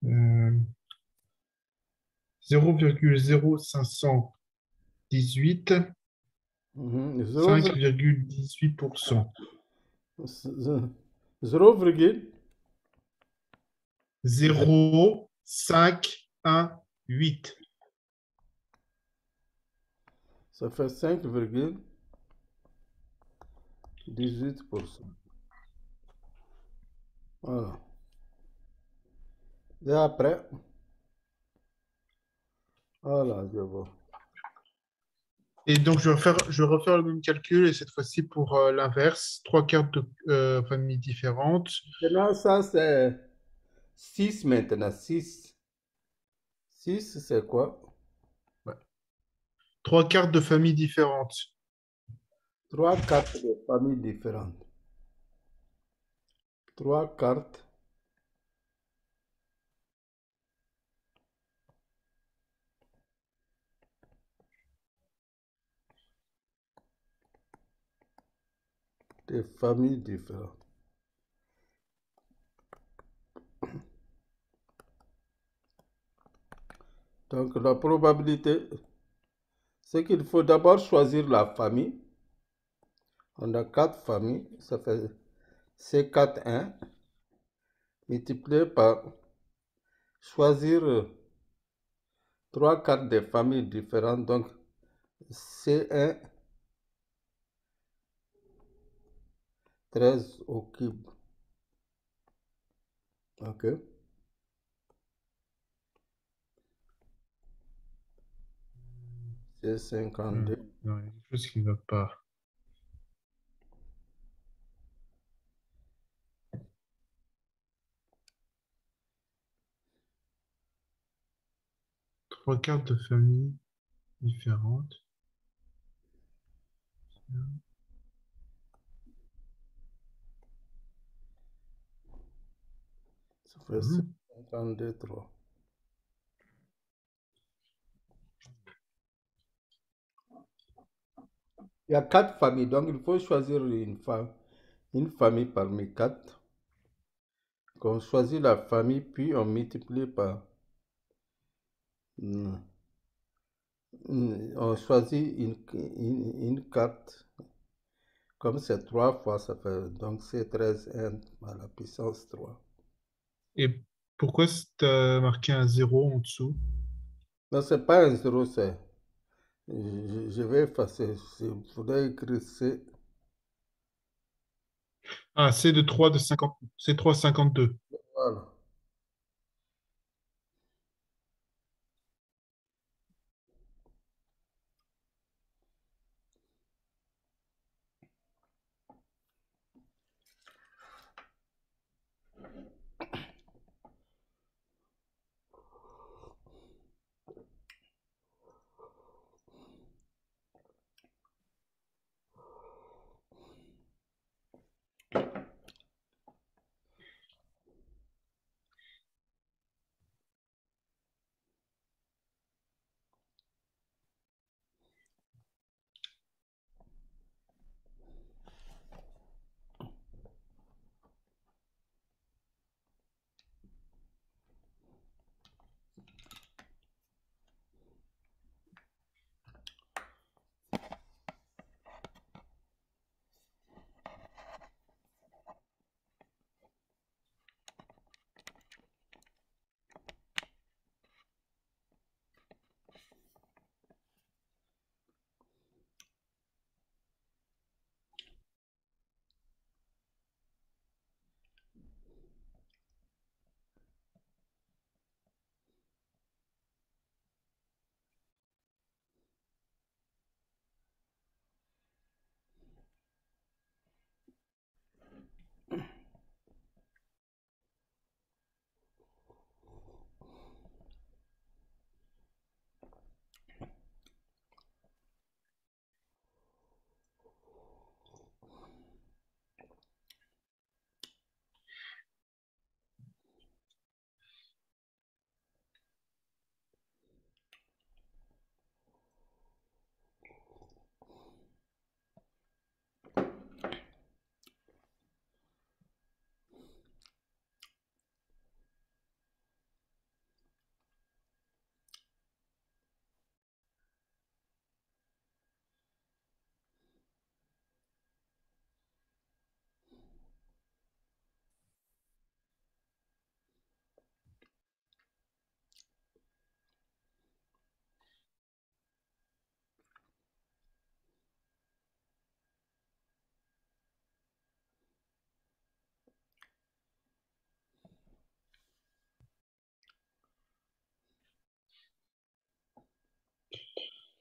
[SPEAKER 3] Euh, 0,0518,
[SPEAKER 1] zéro,
[SPEAKER 3] 5,18%.
[SPEAKER 1] zéro virgule,
[SPEAKER 3] 0,518.
[SPEAKER 1] ça fait 5,18%. Voilà. Et après, voilà, je vois.
[SPEAKER 3] Et donc, je vais refaire le même calcul, et cette fois-ci pour l'inverse. Trois cartes de familles différentes.
[SPEAKER 1] Maintenant, ça c'est 6 maintenant. 6. 6, c'est quoi?
[SPEAKER 3] Ouais. Trois cartes de familles différentes.
[SPEAKER 1] Trois cartes de familles différentes. Trois cartes des familles différentes. Donc la probabilité, c'est qu'il faut d'abord choisir la famille. On a 4 familles, ça fait C4-1 multiplié par choisir 3 cartes des familles différentes. Donc C1 13 au cube. Ok. C'est 52.
[SPEAKER 3] Non, il y a quelque chose qui ne va pas. Trois cartes de famille différentes.
[SPEAKER 1] Ça fait
[SPEAKER 3] Mhm.
[SPEAKER 1] 52, 3. Il y a 4 familles, donc il faut choisir une famille parmi 4. On choisit la famille, puis on multiplie par... on choisit une carte. Comme c'est 3 fois, ça fait donc c'est 13 n à la puissance 3.
[SPEAKER 3] Et pourquoi tu as marqué un 0 en dessous?
[SPEAKER 1] Non, c'est pas un 0, c'est... Je vais effacer. Il faudrait écrire C.
[SPEAKER 3] Ah, C de 3 de 50, C3 52.
[SPEAKER 1] Voilà.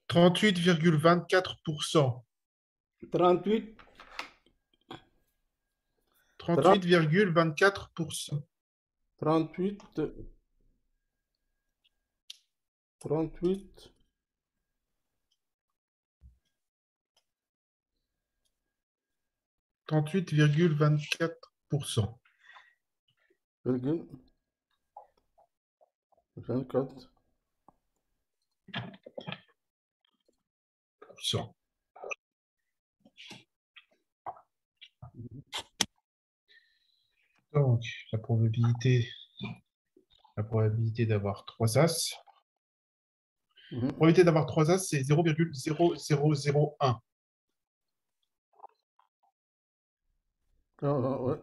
[SPEAKER 3] Trente-huit virgule vingt-quatre pour cent.
[SPEAKER 1] 38, 30,
[SPEAKER 3] 38,24%.
[SPEAKER 1] 38, 38,
[SPEAKER 3] 38,24%.
[SPEAKER 1] virgule 24.
[SPEAKER 3] Donc, la probabilité d'avoir 3 As. La probabilité d'avoir 3 As, c'est 0,0001.
[SPEAKER 1] Ouais.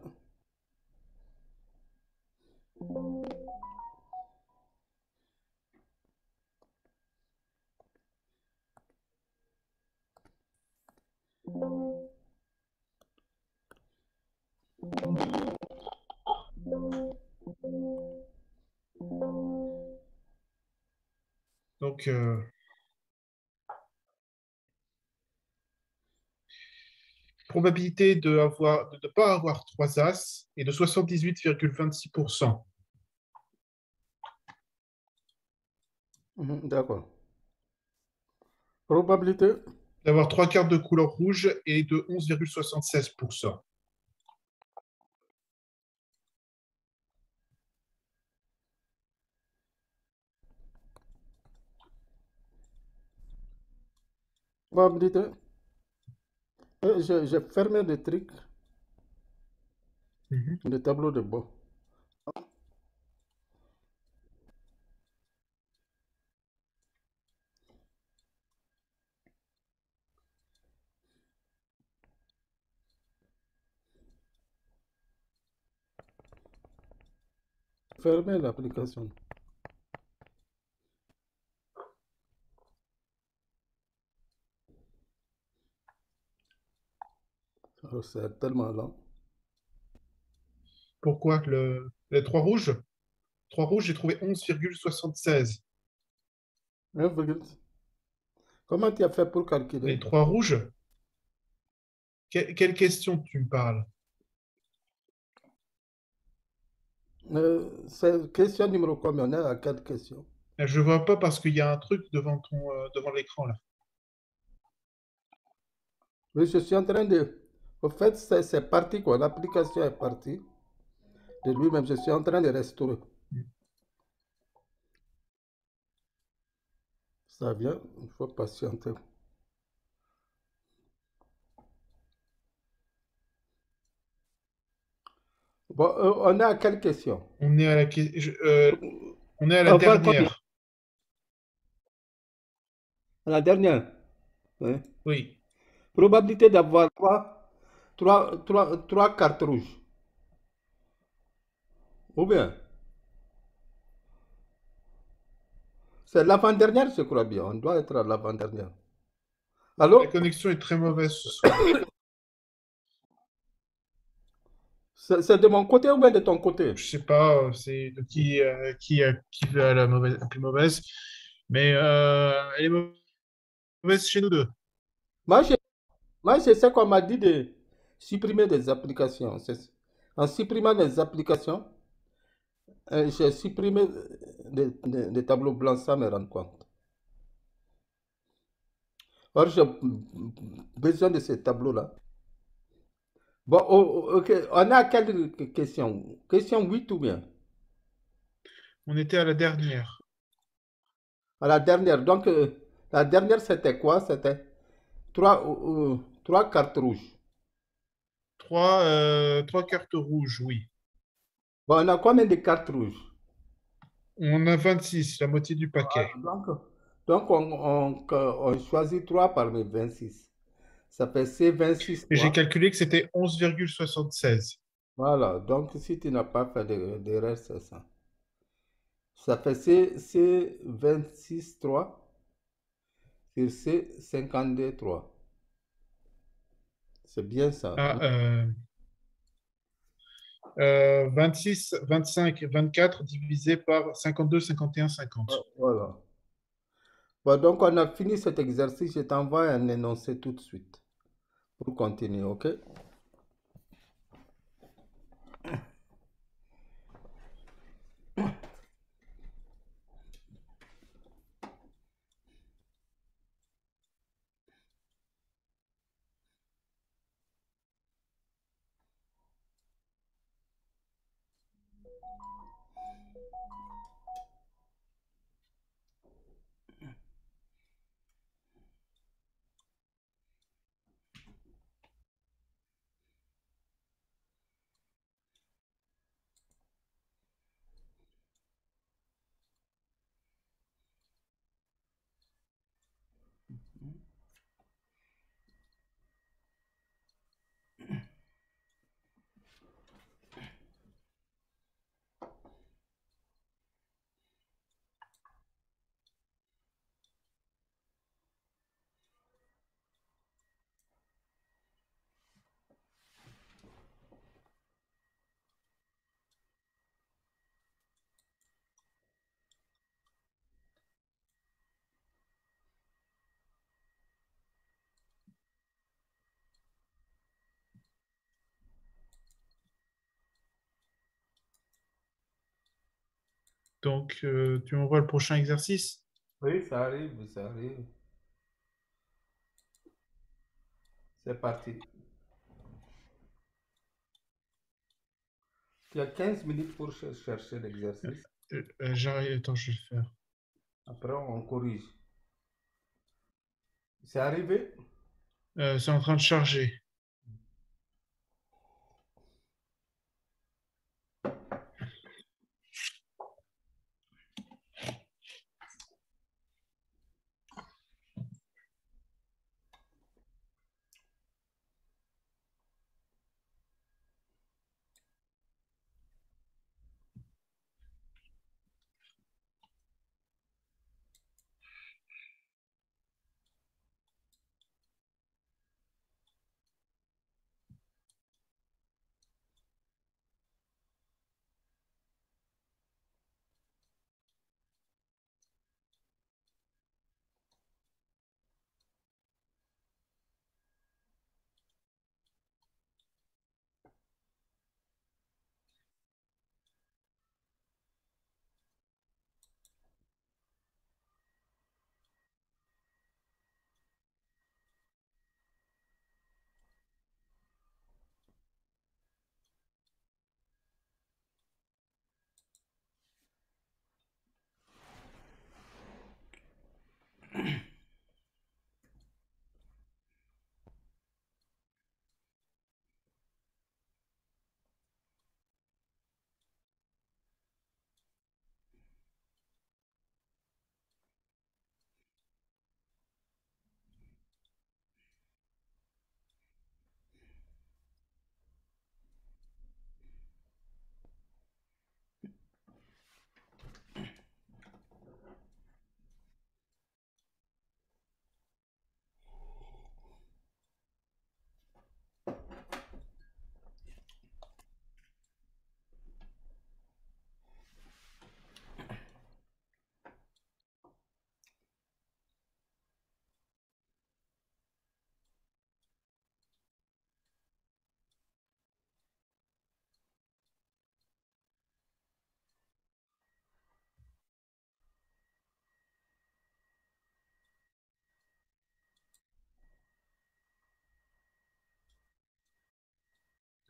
[SPEAKER 3] Donc, probabilité de ne pas avoir 3 As est de 78,26%.
[SPEAKER 1] D'accord. Probabilité.
[SPEAKER 3] D'avoir 3 cartes de couleur rouge est de 11,76%.
[SPEAKER 1] Probabilité. J'ai fermé le truc, le tableau de bord. Fermez l'application. C'est tellement lent.
[SPEAKER 3] Pourquoi les 3 rouges? 3 rouges, j'ai trouvé 11,76.
[SPEAKER 1] Comment tu as fait pour calculer?
[SPEAKER 3] Les 3 rouges? Quelle question tu me parles?
[SPEAKER 1] C'est question numéro combien? On est à quelle question?
[SPEAKER 3] Je ne vois pas parce qu'il y a un truc devant l'écran là.
[SPEAKER 1] Oui, je suis en train de... Au fait, c'est parti quoi. L'application est partie de lui-même. Je suis en train de restaurer. Ça vient, il faut patienter. Bon, on est à quelle question?
[SPEAKER 3] On est à on est à la
[SPEAKER 1] On va continuer.
[SPEAKER 3] dernière.
[SPEAKER 1] La dernière. Hein.
[SPEAKER 3] Oui.
[SPEAKER 1] Probabilité d'avoir trois cartes rouges. Ou bien, c'est l'avant-dernière, je crois bien. On doit être à l'avant-dernière.
[SPEAKER 3] La
[SPEAKER 1] Allô?
[SPEAKER 3] connexion est très mauvaise ce soir.
[SPEAKER 1] C'est de mon côté ou bien de ton côté?
[SPEAKER 3] Je sais pas, c'est de qui veut la plus mauvaise, mais elle est mauvaise chez nous deux.
[SPEAKER 1] Moi, je, moi, je sais qu'on m'a dit de supprimer des applications. En supprimant des applications, j'ai supprimé des tableaux blancs sans me rendre compte. Or, j'ai besoin de ces tableaux-là. Bon, ok, on a quelle question? Question 8 ou bien?
[SPEAKER 3] On était à la dernière.
[SPEAKER 1] À la dernière. Donc, la dernière, c'était quoi? C'était trois cartes rouges.
[SPEAKER 3] 3 cartes rouges, oui.
[SPEAKER 1] Bon, on a combien de cartes rouges?
[SPEAKER 3] On a 26, la moitié du
[SPEAKER 1] Voilà,
[SPEAKER 3] paquet.
[SPEAKER 1] donc on choisit 3 parmi 26. Ça fait C26,
[SPEAKER 3] Et j'ai
[SPEAKER 1] quoi.
[SPEAKER 3] calculé que c'était 11,76.
[SPEAKER 1] Voilà, donc si tu n'as pas fait d'erreur, c'est ça. Ça fait C26, 3 sur C52, 3. C'est bien ça,
[SPEAKER 3] Ah,
[SPEAKER 1] hein?
[SPEAKER 3] 26, 25, 24 divisé par 52, 51, 50.
[SPEAKER 1] Voilà. Bon, donc on a fini cet exercice. Je t'envoie un énoncé tout de suite pour continuer, ok?
[SPEAKER 3] Donc, tu m'envoies le prochain exercice?
[SPEAKER 1] Oui, ça arrive, ça arrive. C'est parti. Tu as 15 minutes pour chercher l'exercice.
[SPEAKER 3] J'arrive, attends, je vais le faire.
[SPEAKER 1] Après, on corrige. C'est arrivé?
[SPEAKER 3] C'est en train de charger.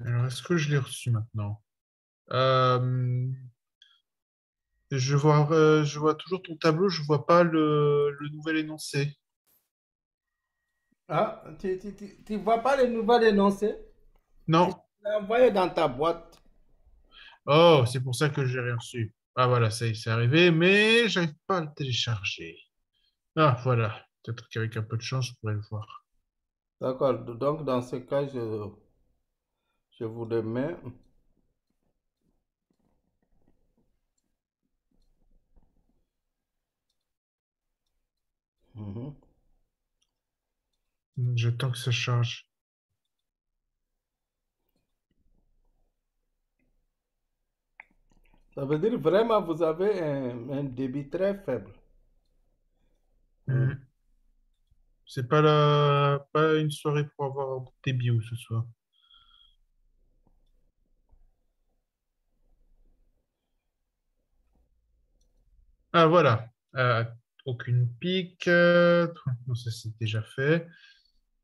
[SPEAKER 3] Alors, est-ce que je l'ai reçu maintenant? Euh, je vois toujours ton tableau, je vois pas le nouvel énoncé.
[SPEAKER 1] Ah, tu vois pas les nouvelles énoncées? Je
[SPEAKER 3] Non.
[SPEAKER 1] l'ai envoyé dans ta boîte.
[SPEAKER 3] Oh, c'est pour ça que j'ai rien reçu. Ah voilà, ça y est, c'est arrivé, mais j'arrive pas à le télécharger. Ah voilà, peut-être qu'avec un peu de chance, je pourrais le voir.
[SPEAKER 1] D'accord, donc dans ce cas, je vous le mets. Mhm.
[SPEAKER 3] J'attends que ça charge.
[SPEAKER 1] Ça veut dire vraiment vous avez un débit très faible.
[SPEAKER 3] Hmm.
[SPEAKER 1] Mhm.
[SPEAKER 3] C'est pas une soirée pour avoir des bios ce soir. Ah voilà. Aucune pique. Non, ça c'est déjà fait.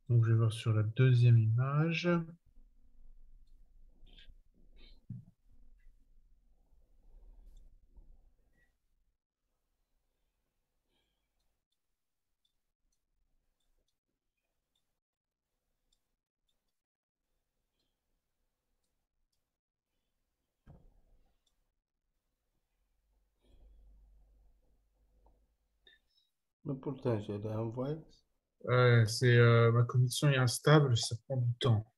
[SPEAKER 3] Donc je vais voir sur la deuxième image.
[SPEAKER 1] Mais pourtant, je l'ai envoyé.
[SPEAKER 3] Ma connexion est instable, ça prend du temps.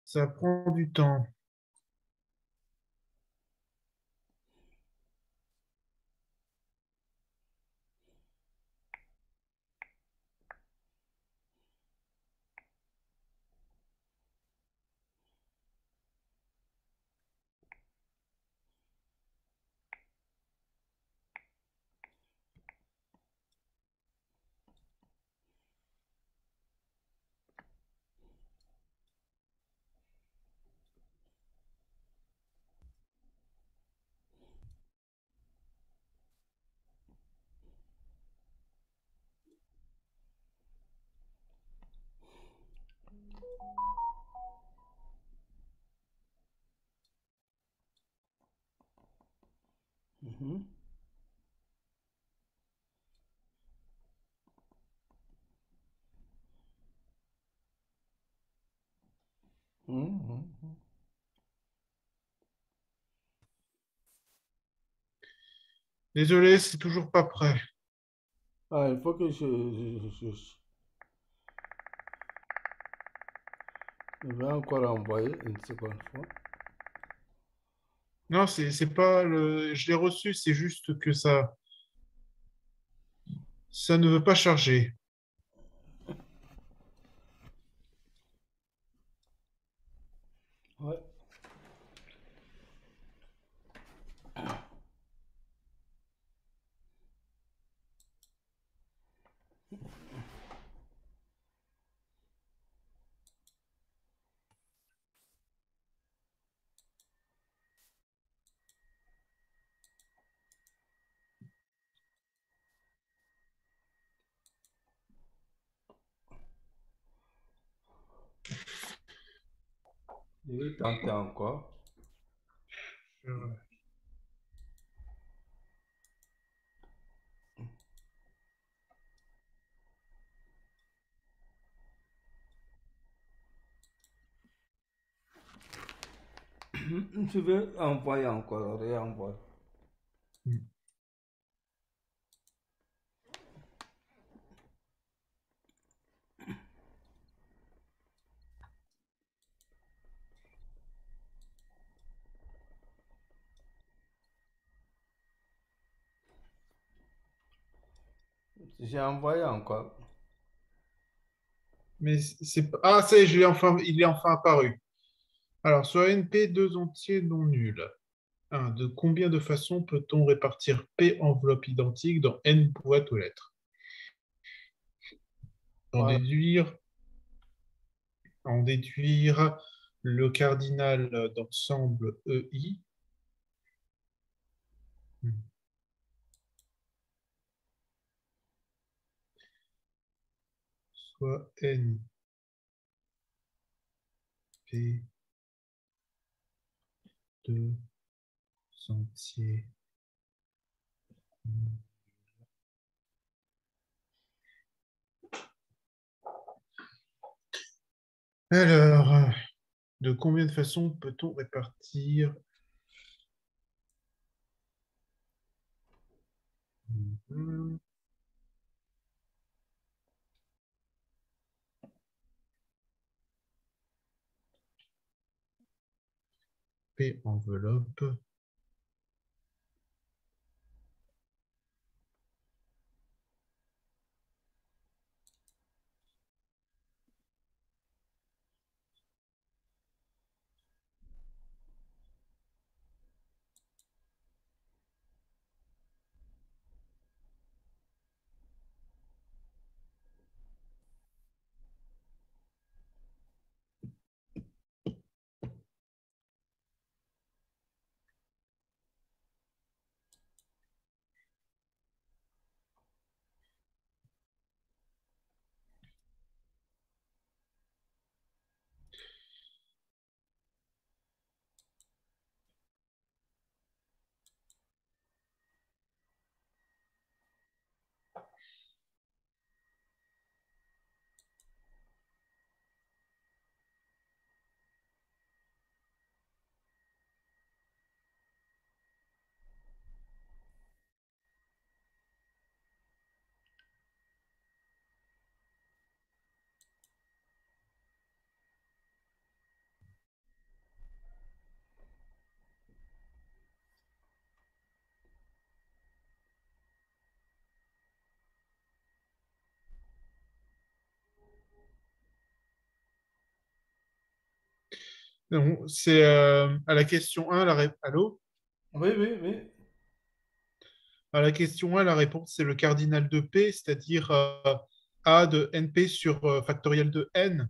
[SPEAKER 3] Ça prend du temps.
[SPEAKER 1] Mhm. Mhm.
[SPEAKER 3] Désolé, c'est toujours pas prêt.
[SPEAKER 1] Ah, il faut que je vais encore envoyer une seconde fois.
[SPEAKER 3] Non, c'est pas le. Je l'ai reçu, c'est juste que ça ne veut pas charger.
[SPEAKER 1] Ouais. Je vais tenter encore.
[SPEAKER 3] Euh,
[SPEAKER 1] Je vais envoyer encore, réenvoyer. J'ai envoyé encore.
[SPEAKER 3] Mais c'est pas. Ah, ça y est, il est enfin apparu. Alors, sur NP, deux entiers non nuls. 1. De combien de façons peut-on répartir P enveloppe identique dans N boîtes aux lettres? En
[SPEAKER 1] Voilà.
[SPEAKER 3] déduire, en déduire le cardinal d'ensemble EI, soit NP de entiers. Alors, de combien de façons peut-on répartir P enveloppe? Non, c'est à la question 1, Allô?
[SPEAKER 1] Oui, oui, oui.
[SPEAKER 3] À la question 1, la réponse, c'est le cardinal de P, c'est-à-dire A de NP sur factoriel de N.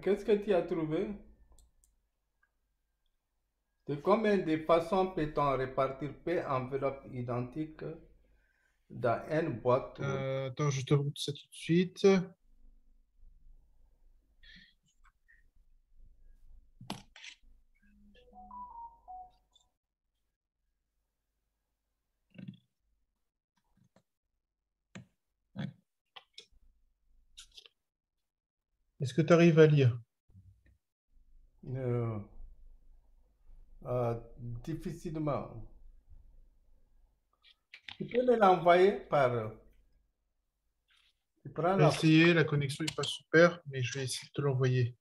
[SPEAKER 1] Qu'est-ce que tu as trouvé? De combien de façons peut-on répartir P enveloppe identique dans N boîtes ou...
[SPEAKER 3] Attends, je te montre ça tout de suite. Est-ce que tu arrives à lire?
[SPEAKER 1] Euh, difficilement. Tu peux me l'envoyer par. Tu prends
[SPEAKER 3] J'ai
[SPEAKER 1] la.
[SPEAKER 3] essayé, la connexion n'est pas super, mais je vais essayer de te l'envoyer.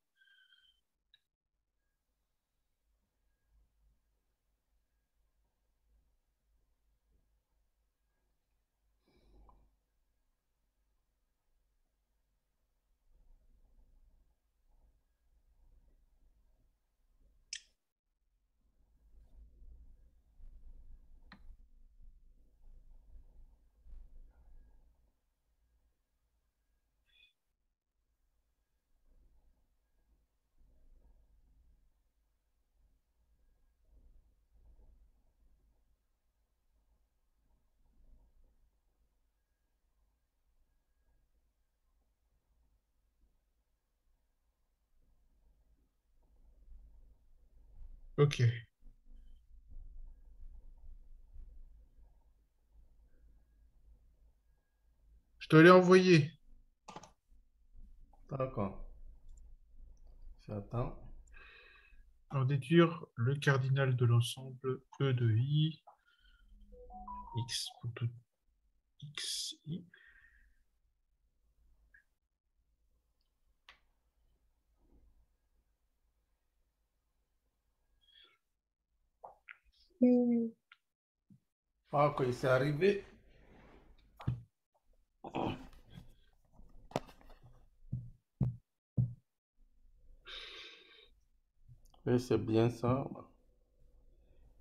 [SPEAKER 3] Ok. Je te l'ai envoyé.
[SPEAKER 1] D'accord. J'attends.
[SPEAKER 3] Alors, déduire le cardinal de l'ensemble E de I, X pour tout X, I.
[SPEAKER 1] Ah, ok, c'est arrivé. Oui, c'est bien ça.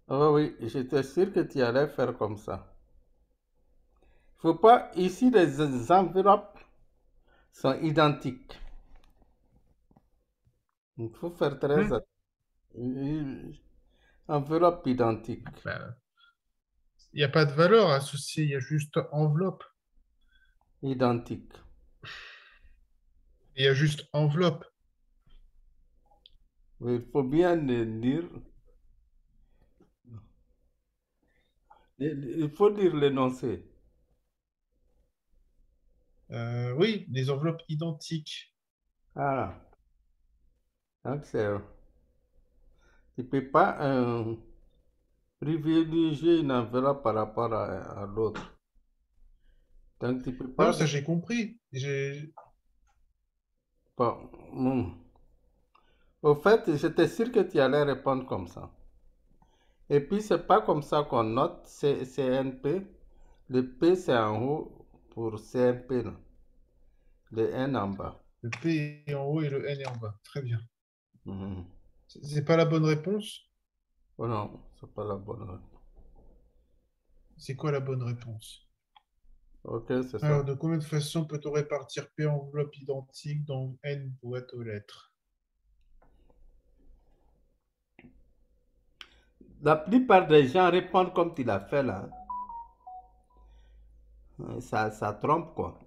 [SPEAKER 1] Ah oui, j'étais sûr que tu allais faire comme ça. Faut pas. Ici, les enveloppes sont identiques. Il faut faire très
[SPEAKER 3] Hmm.
[SPEAKER 1] attention. Enveloppe identique.
[SPEAKER 3] Ben, il n'y a pas de valeur associée, il y a juste enveloppe.
[SPEAKER 1] Identique.
[SPEAKER 3] Il y a juste enveloppe.
[SPEAKER 1] Oui, il faut bien le lire. Il faut lire l'énoncé.
[SPEAKER 3] Oui, des enveloppes identiques.
[SPEAKER 1] Voilà. Donc, tu ne peux pas privilégier une enveloppe par rapport à l'autre. Donc, tu ne peux
[SPEAKER 3] Non,
[SPEAKER 1] pas.
[SPEAKER 3] ça j'ai compris.
[SPEAKER 1] Bon, au fait, j'étais sûr que tu allais répondre comme ça. Et puis, c'est pas comme ça qu'on note CNP. Le P, c'est en haut pour CNP, là. Le N en bas.
[SPEAKER 3] Le P est en haut et le N est en bas. Très bien.
[SPEAKER 1] Mhm.
[SPEAKER 3] C'est pas la bonne réponse?
[SPEAKER 1] Oh non, c'est pas la bonne réponse.
[SPEAKER 3] C'est quoi la bonne réponse?
[SPEAKER 1] Ok, c'est ça.
[SPEAKER 3] Alors, de combien de façons peut-on répartir P enveloppes identiques dans N boîtes aux lettres?
[SPEAKER 1] La plupart des gens répondent comme tu l'as fait là. Ça trompe quoi.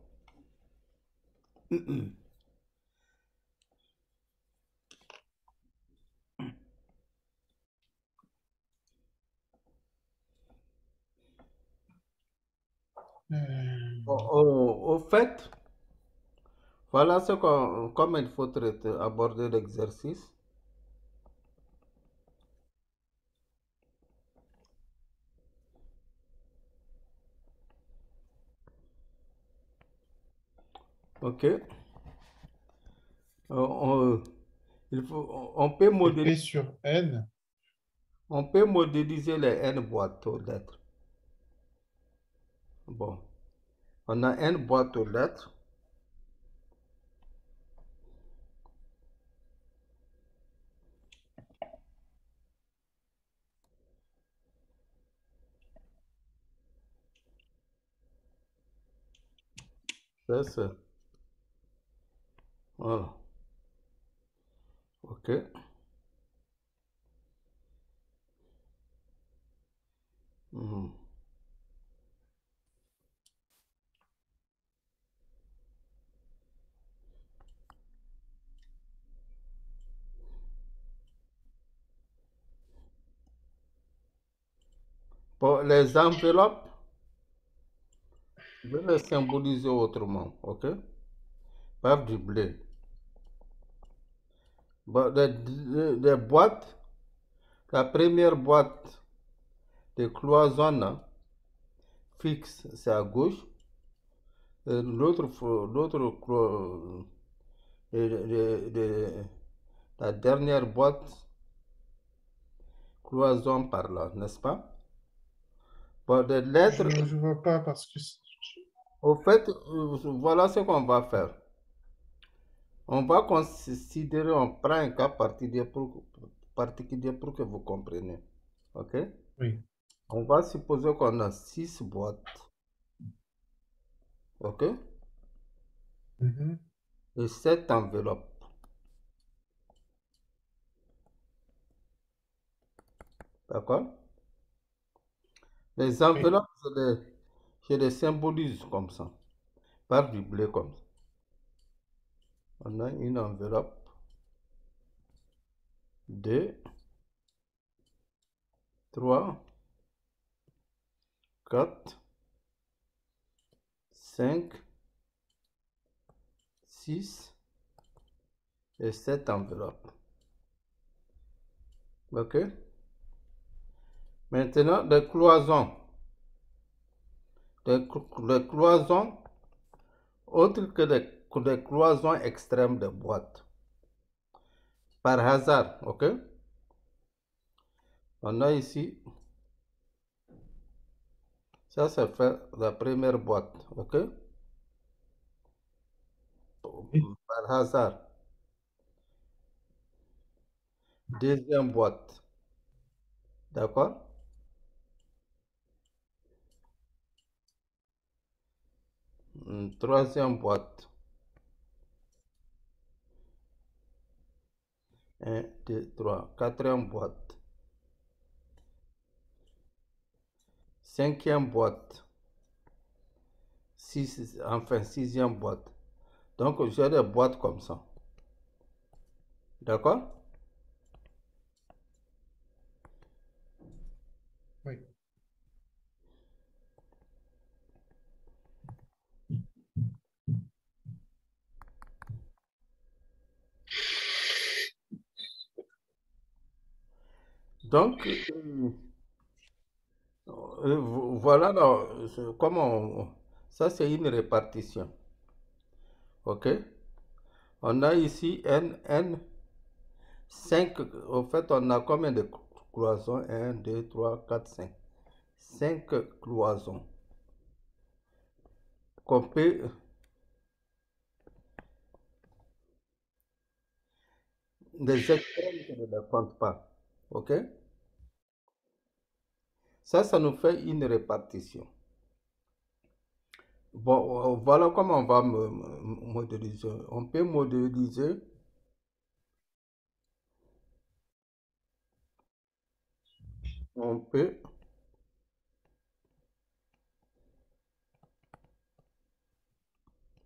[SPEAKER 3] Euh,
[SPEAKER 1] Au fait, voilà comme il faut traiter, aborder l'exercice. Ok. On,
[SPEAKER 3] P sur N.
[SPEAKER 1] on peut modéliser les n boîtes aux lettres. Bon, on a n boîtes aux lettres. Ça, c'est. Voilà. Ok. Mhm. Bon, les enveloppes, je vais les symboliser autrement. Ok? Par du blé. Bon, les boîtes, la première boîte de cloisonne fixe, c'est à gauche. Et la dernière boîte cloison par là, n'est-ce pas? Bon, des lettres,
[SPEAKER 3] Je vois pas parce que
[SPEAKER 1] au fait, voilà ce qu'on va faire. On va considérer, on prend un cas particulier pour que vous compreniez. OK?
[SPEAKER 3] oui.
[SPEAKER 1] On va supposer qu'on a 6 boîtes. OK?
[SPEAKER 3] Mhm.
[SPEAKER 1] Et 7 enveloppes. D'accord? Les
[SPEAKER 3] Oui.
[SPEAKER 1] enveloppes, je les symbolise comme ça, par du bleu comme ça. On a une enveloppe, 2, 3, 4, 5, 6 et 7 enveloppes. OK? Maintenant, les cloisons. Les cloisons, autres que les cloisons extrêmes de boîte. Par hasard, OK? On a ici, ça fait la première boîte, OK?
[SPEAKER 3] Oui.
[SPEAKER 1] Par hasard. Deuxième boîte, d'accord? Troisième boîte, 1, 2, 3. Quatrième boîte, cinquième boîte, 6, enfin sixième boîte. Donc j'ai des boîtes comme ça, d'accord?
[SPEAKER 3] Oui.
[SPEAKER 1] Donc, voilà, ça c'est une répartition, ok? On a ici N, 5, au fait on a combien de cloisons? 1, 2, 3, 4, 5. 5 cloisons qu'on peut, des extrêmes je ne les compte pas, ok? Ça nous fait une répartition. Bon, voilà comment on va modéliser. On peut modéliser, on peut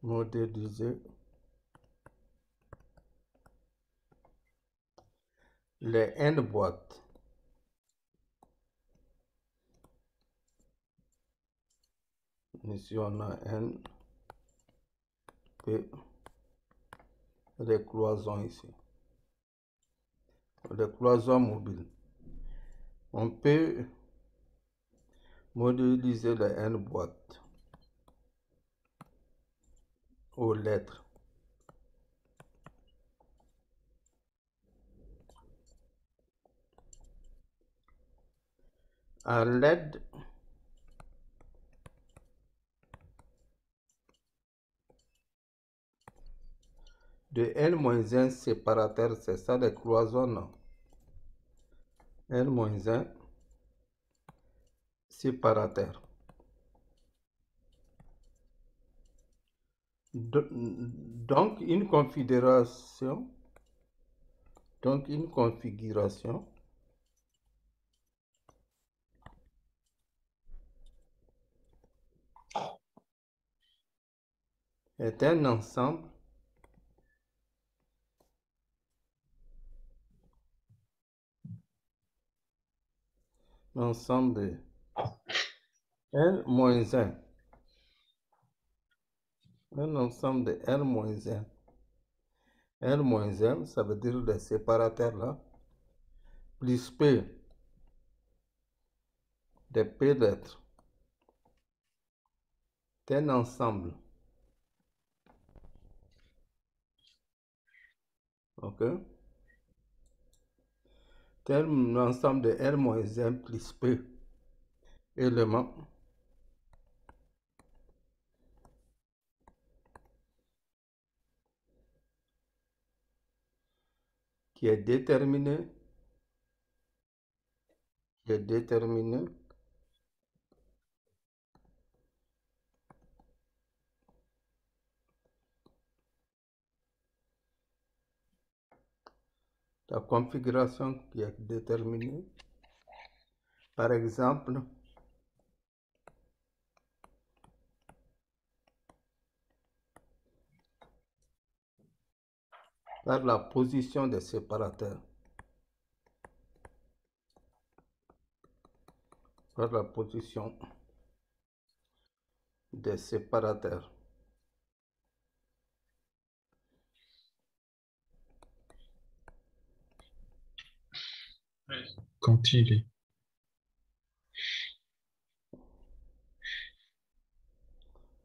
[SPEAKER 1] modéliser les N boîtes. Ici, on a N, P, les cloisons ici, les cloisons mobiles. On peut modéliser les N boîtes aux lettres à l'aide de N-1 séparateur, c'est ça les cloisons, non? N-1 séparateur. Donc une configuration, est un ensemble de N-1, un ensemble de N-1 N moins M, ça veut dire le séparateur là, plus P de P lettres. C'est un ensemble. OK? C'est un ensemble de N moins M plus P éléments qui est déterminé, la configuration qui est déterminée. Par exemple, par la position des séparateurs. Par la position des séparateurs.
[SPEAKER 3] Quand il est.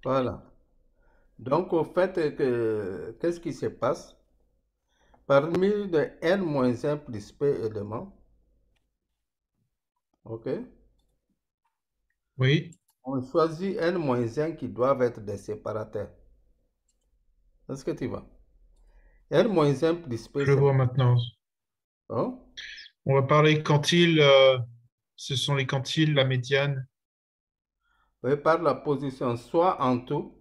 [SPEAKER 1] Voilà. Donc, au fait, qu'est-ce qui se passe? Parmi les n-1 plus p éléments, OK,
[SPEAKER 3] Oui,
[SPEAKER 1] on choisit n-1 qui doivent être des séparateurs. Est-ce que tu vois? n-1 plus p,
[SPEAKER 3] je
[SPEAKER 1] c'est...
[SPEAKER 3] vois maintenant.
[SPEAKER 1] Hein?
[SPEAKER 3] On va parler quantile. Ce sont les quantiles, la médiane.
[SPEAKER 1] Oui, par la position soit en tout,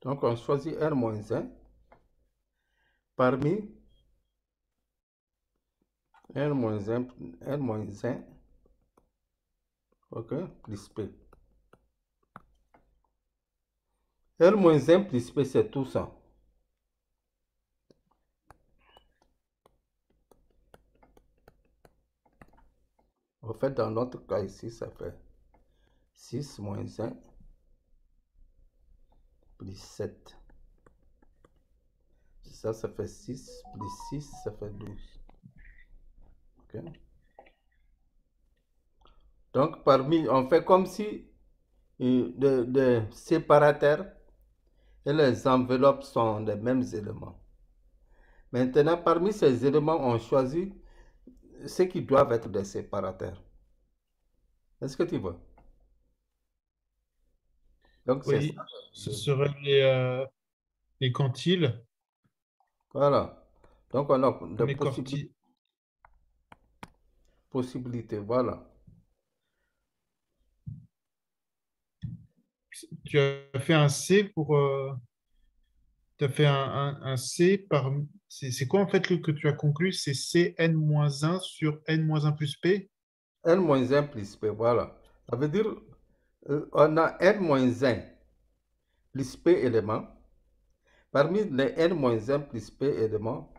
[SPEAKER 1] donc on choisit n-1 parmi n-1, n-1, OK, plus p. n-1 plus p, c'est tout ça. En fait, dans notre cas ici, ça fait 6 moins 1 plus 7. Ça fait 6 plus 6, ça fait 12. OK? Donc, on fait comme si les séparateurs et les enveloppes sont les mêmes éléments. Maintenant, parmi ces éléments, on choisit ceux qui doivent être des séparateurs. Est-ce que tu vois? Donc, c'est ça.
[SPEAKER 3] Oui, ce seraient les quantiles.
[SPEAKER 1] Voilà. Donc, on a des
[SPEAKER 3] Les corti-
[SPEAKER 1] possibilités. Voilà.
[SPEAKER 3] Tu as fait un C pour. Tu as fait un C par. C'est quoi en fait que tu as conclu? C'est C n-1 sur n-1 plus P?
[SPEAKER 1] N-1 plus P, voilà. Ça veut dire, on a N-1 plus P éléments. Parmi les N-1 plus P éléments,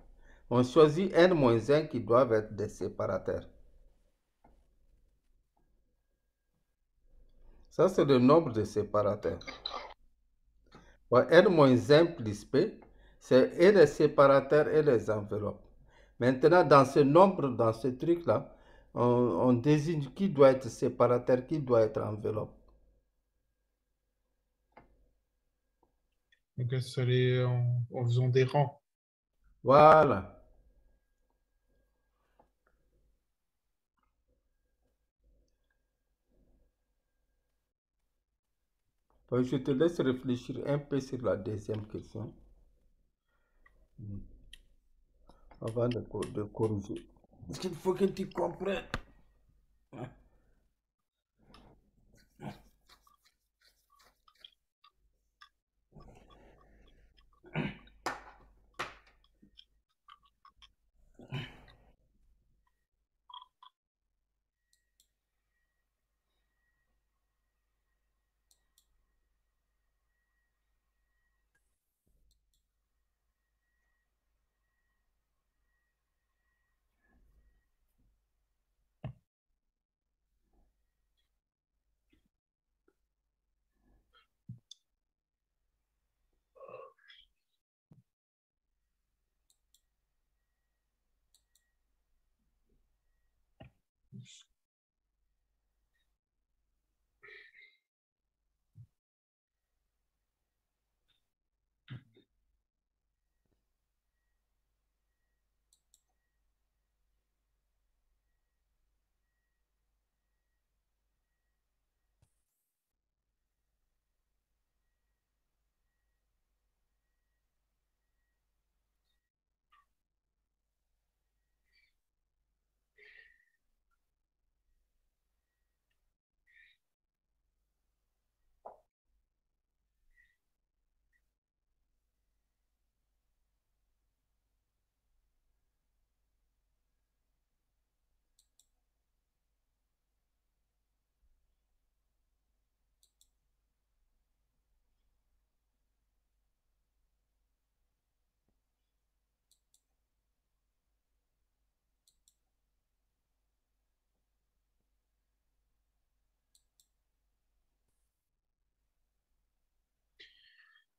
[SPEAKER 1] on choisit N-1 qui doivent être des séparateurs. Ça, c'est le nombre de séparateurs. Ouais, N-1 plus P, c'est et les séparateurs et les enveloppes. Maintenant, dans ce nombre, dans ce truc-là, on désigne qui doit être séparateur, qui doit être enveloppe.
[SPEAKER 3] Donc, ça en faisant des rangs.
[SPEAKER 1] Voilà. Je te laisse réfléchir un peu sur la deuxième question avant de corriger. Parce qu'il faut que tu comprennes.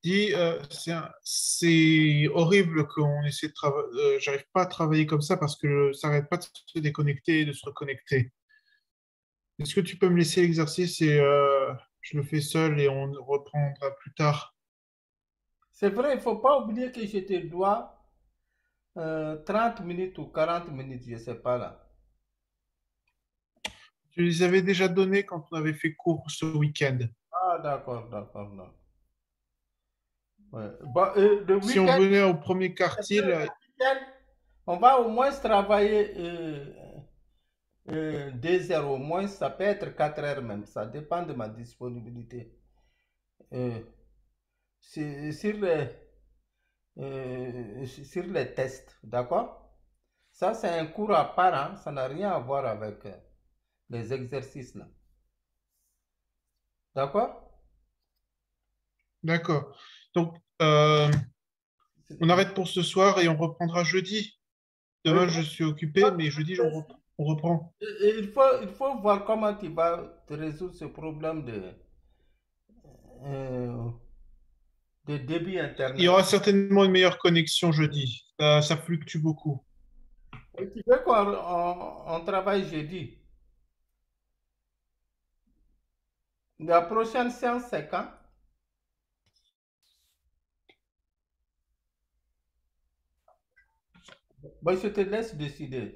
[SPEAKER 3] Dis, c'est horrible qu'on essaie de travailler. J'arrive pas à travailler comme ça parce que ça n'arrête pas de se déconnecter et de se reconnecter. Est-ce que tu peux me laisser l'exercice et je le fais seul et on reprendra plus tard?
[SPEAKER 1] C'est vrai, il ne faut pas oublier que je te dois 30 minutes ou 40 minutes, je ne sais pas là.
[SPEAKER 3] Tu les avais déjà donnés quand on avait fait cours ce week-end.
[SPEAKER 1] Ah, d'accord, d'accord, d'accord. Ouais. Bon, le
[SPEAKER 3] Si on
[SPEAKER 1] week-end,
[SPEAKER 3] venait au premier quartile,
[SPEAKER 1] on va au moins travailler 2 heures au moins, ça peut être 4 heures même, ça dépend de ma disponibilité. Euh, sur sur les tests, d'accord? Ça, c'est un cours à part, hein, ça n'a rien à voir avec les exercices là. D'accord?
[SPEAKER 3] d'accord. Donc, on arrête pour ce soir et on reprendra jeudi.
[SPEAKER 1] Oui,
[SPEAKER 3] Demain, je suis occupé, mais jeudi, on reprend.
[SPEAKER 1] et il faut voir comment tu vas te résoudre ce problème euh, de débit
[SPEAKER 3] Il y
[SPEAKER 1] Internet.
[SPEAKER 3] aura certainement une meilleure connexion jeudi. Ça fluctue beaucoup.
[SPEAKER 1] Et tu veux qu'on on travaille jeudi? La prochaine séance, c'est quand? Bon, je te laisse décider.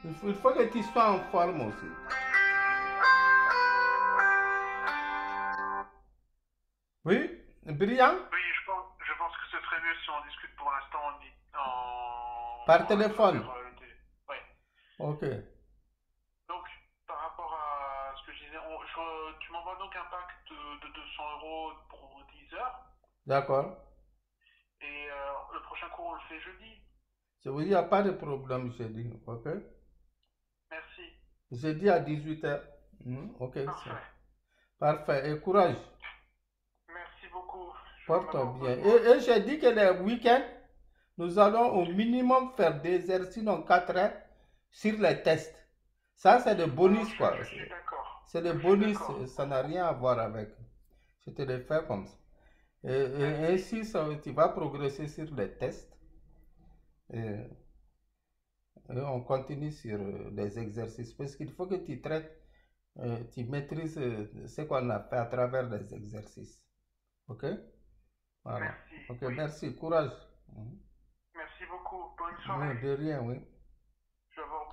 [SPEAKER 1] Il faut que tu sois en forme aussi. Oui? Brillant?
[SPEAKER 3] Oui, je pense que ce serait mieux si on discute pour l'instant
[SPEAKER 1] Par
[SPEAKER 3] à
[SPEAKER 1] téléphone?
[SPEAKER 3] travers le télé. Ouais.
[SPEAKER 1] Ok.
[SPEAKER 3] Donc, par rapport à ce que je disais, tu m'envoies donc un pack de 200 € pour 10 heures.
[SPEAKER 1] D'accord.
[SPEAKER 3] Et le prochain cours, on le fait jeudi.
[SPEAKER 1] Je vous dis, il n'y a pas de problème jeudi. Ok?
[SPEAKER 3] Merci.
[SPEAKER 1] Jeudi à 18h. Ok, c'est
[SPEAKER 3] Parfait.
[SPEAKER 1] parfait. Et courage.
[SPEAKER 3] Merci beaucoup. Je vais en
[SPEAKER 1] Porte
[SPEAKER 3] avoir
[SPEAKER 1] bien.
[SPEAKER 3] besoin.
[SPEAKER 1] Et j'ai dit que les week-ends, nous allons au minimum faire des heures, sinon 4 heures, sur les tests. Ça, c'est le bonus, quoi.
[SPEAKER 3] Je suis d'accord.
[SPEAKER 1] C'est le
[SPEAKER 3] Je suis
[SPEAKER 1] bonus,
[SPEAKER 3] d'accord.
[SPEAKER 1] ça n'a rien à voir avec. Je te le fais comme ça. Et
[SPEAKER 3] Merci.
[SPEAKER 1] ainsi, tu vas progresser sur les tests. Et, et on continue sur les exercices. Parce qu'il faut que tu traites, tu maîtrises ce qu'on a fait à travers les exercices. OK? Voilà.
[SPEAKER 3] Merci.
[SPEAKER 1] OK,
[SPEAKER 3] Oui.
[SPEAKER 1] merci. Courage. Mhm.
[SPEAKER 3] Merci beaucoup. Bonne
[SPEAKER 1] Oui,
[SPEAKER 3] soirée.
[SPEAKER 1] de rien, oui.
[SPEAKER 3] Je vais avoir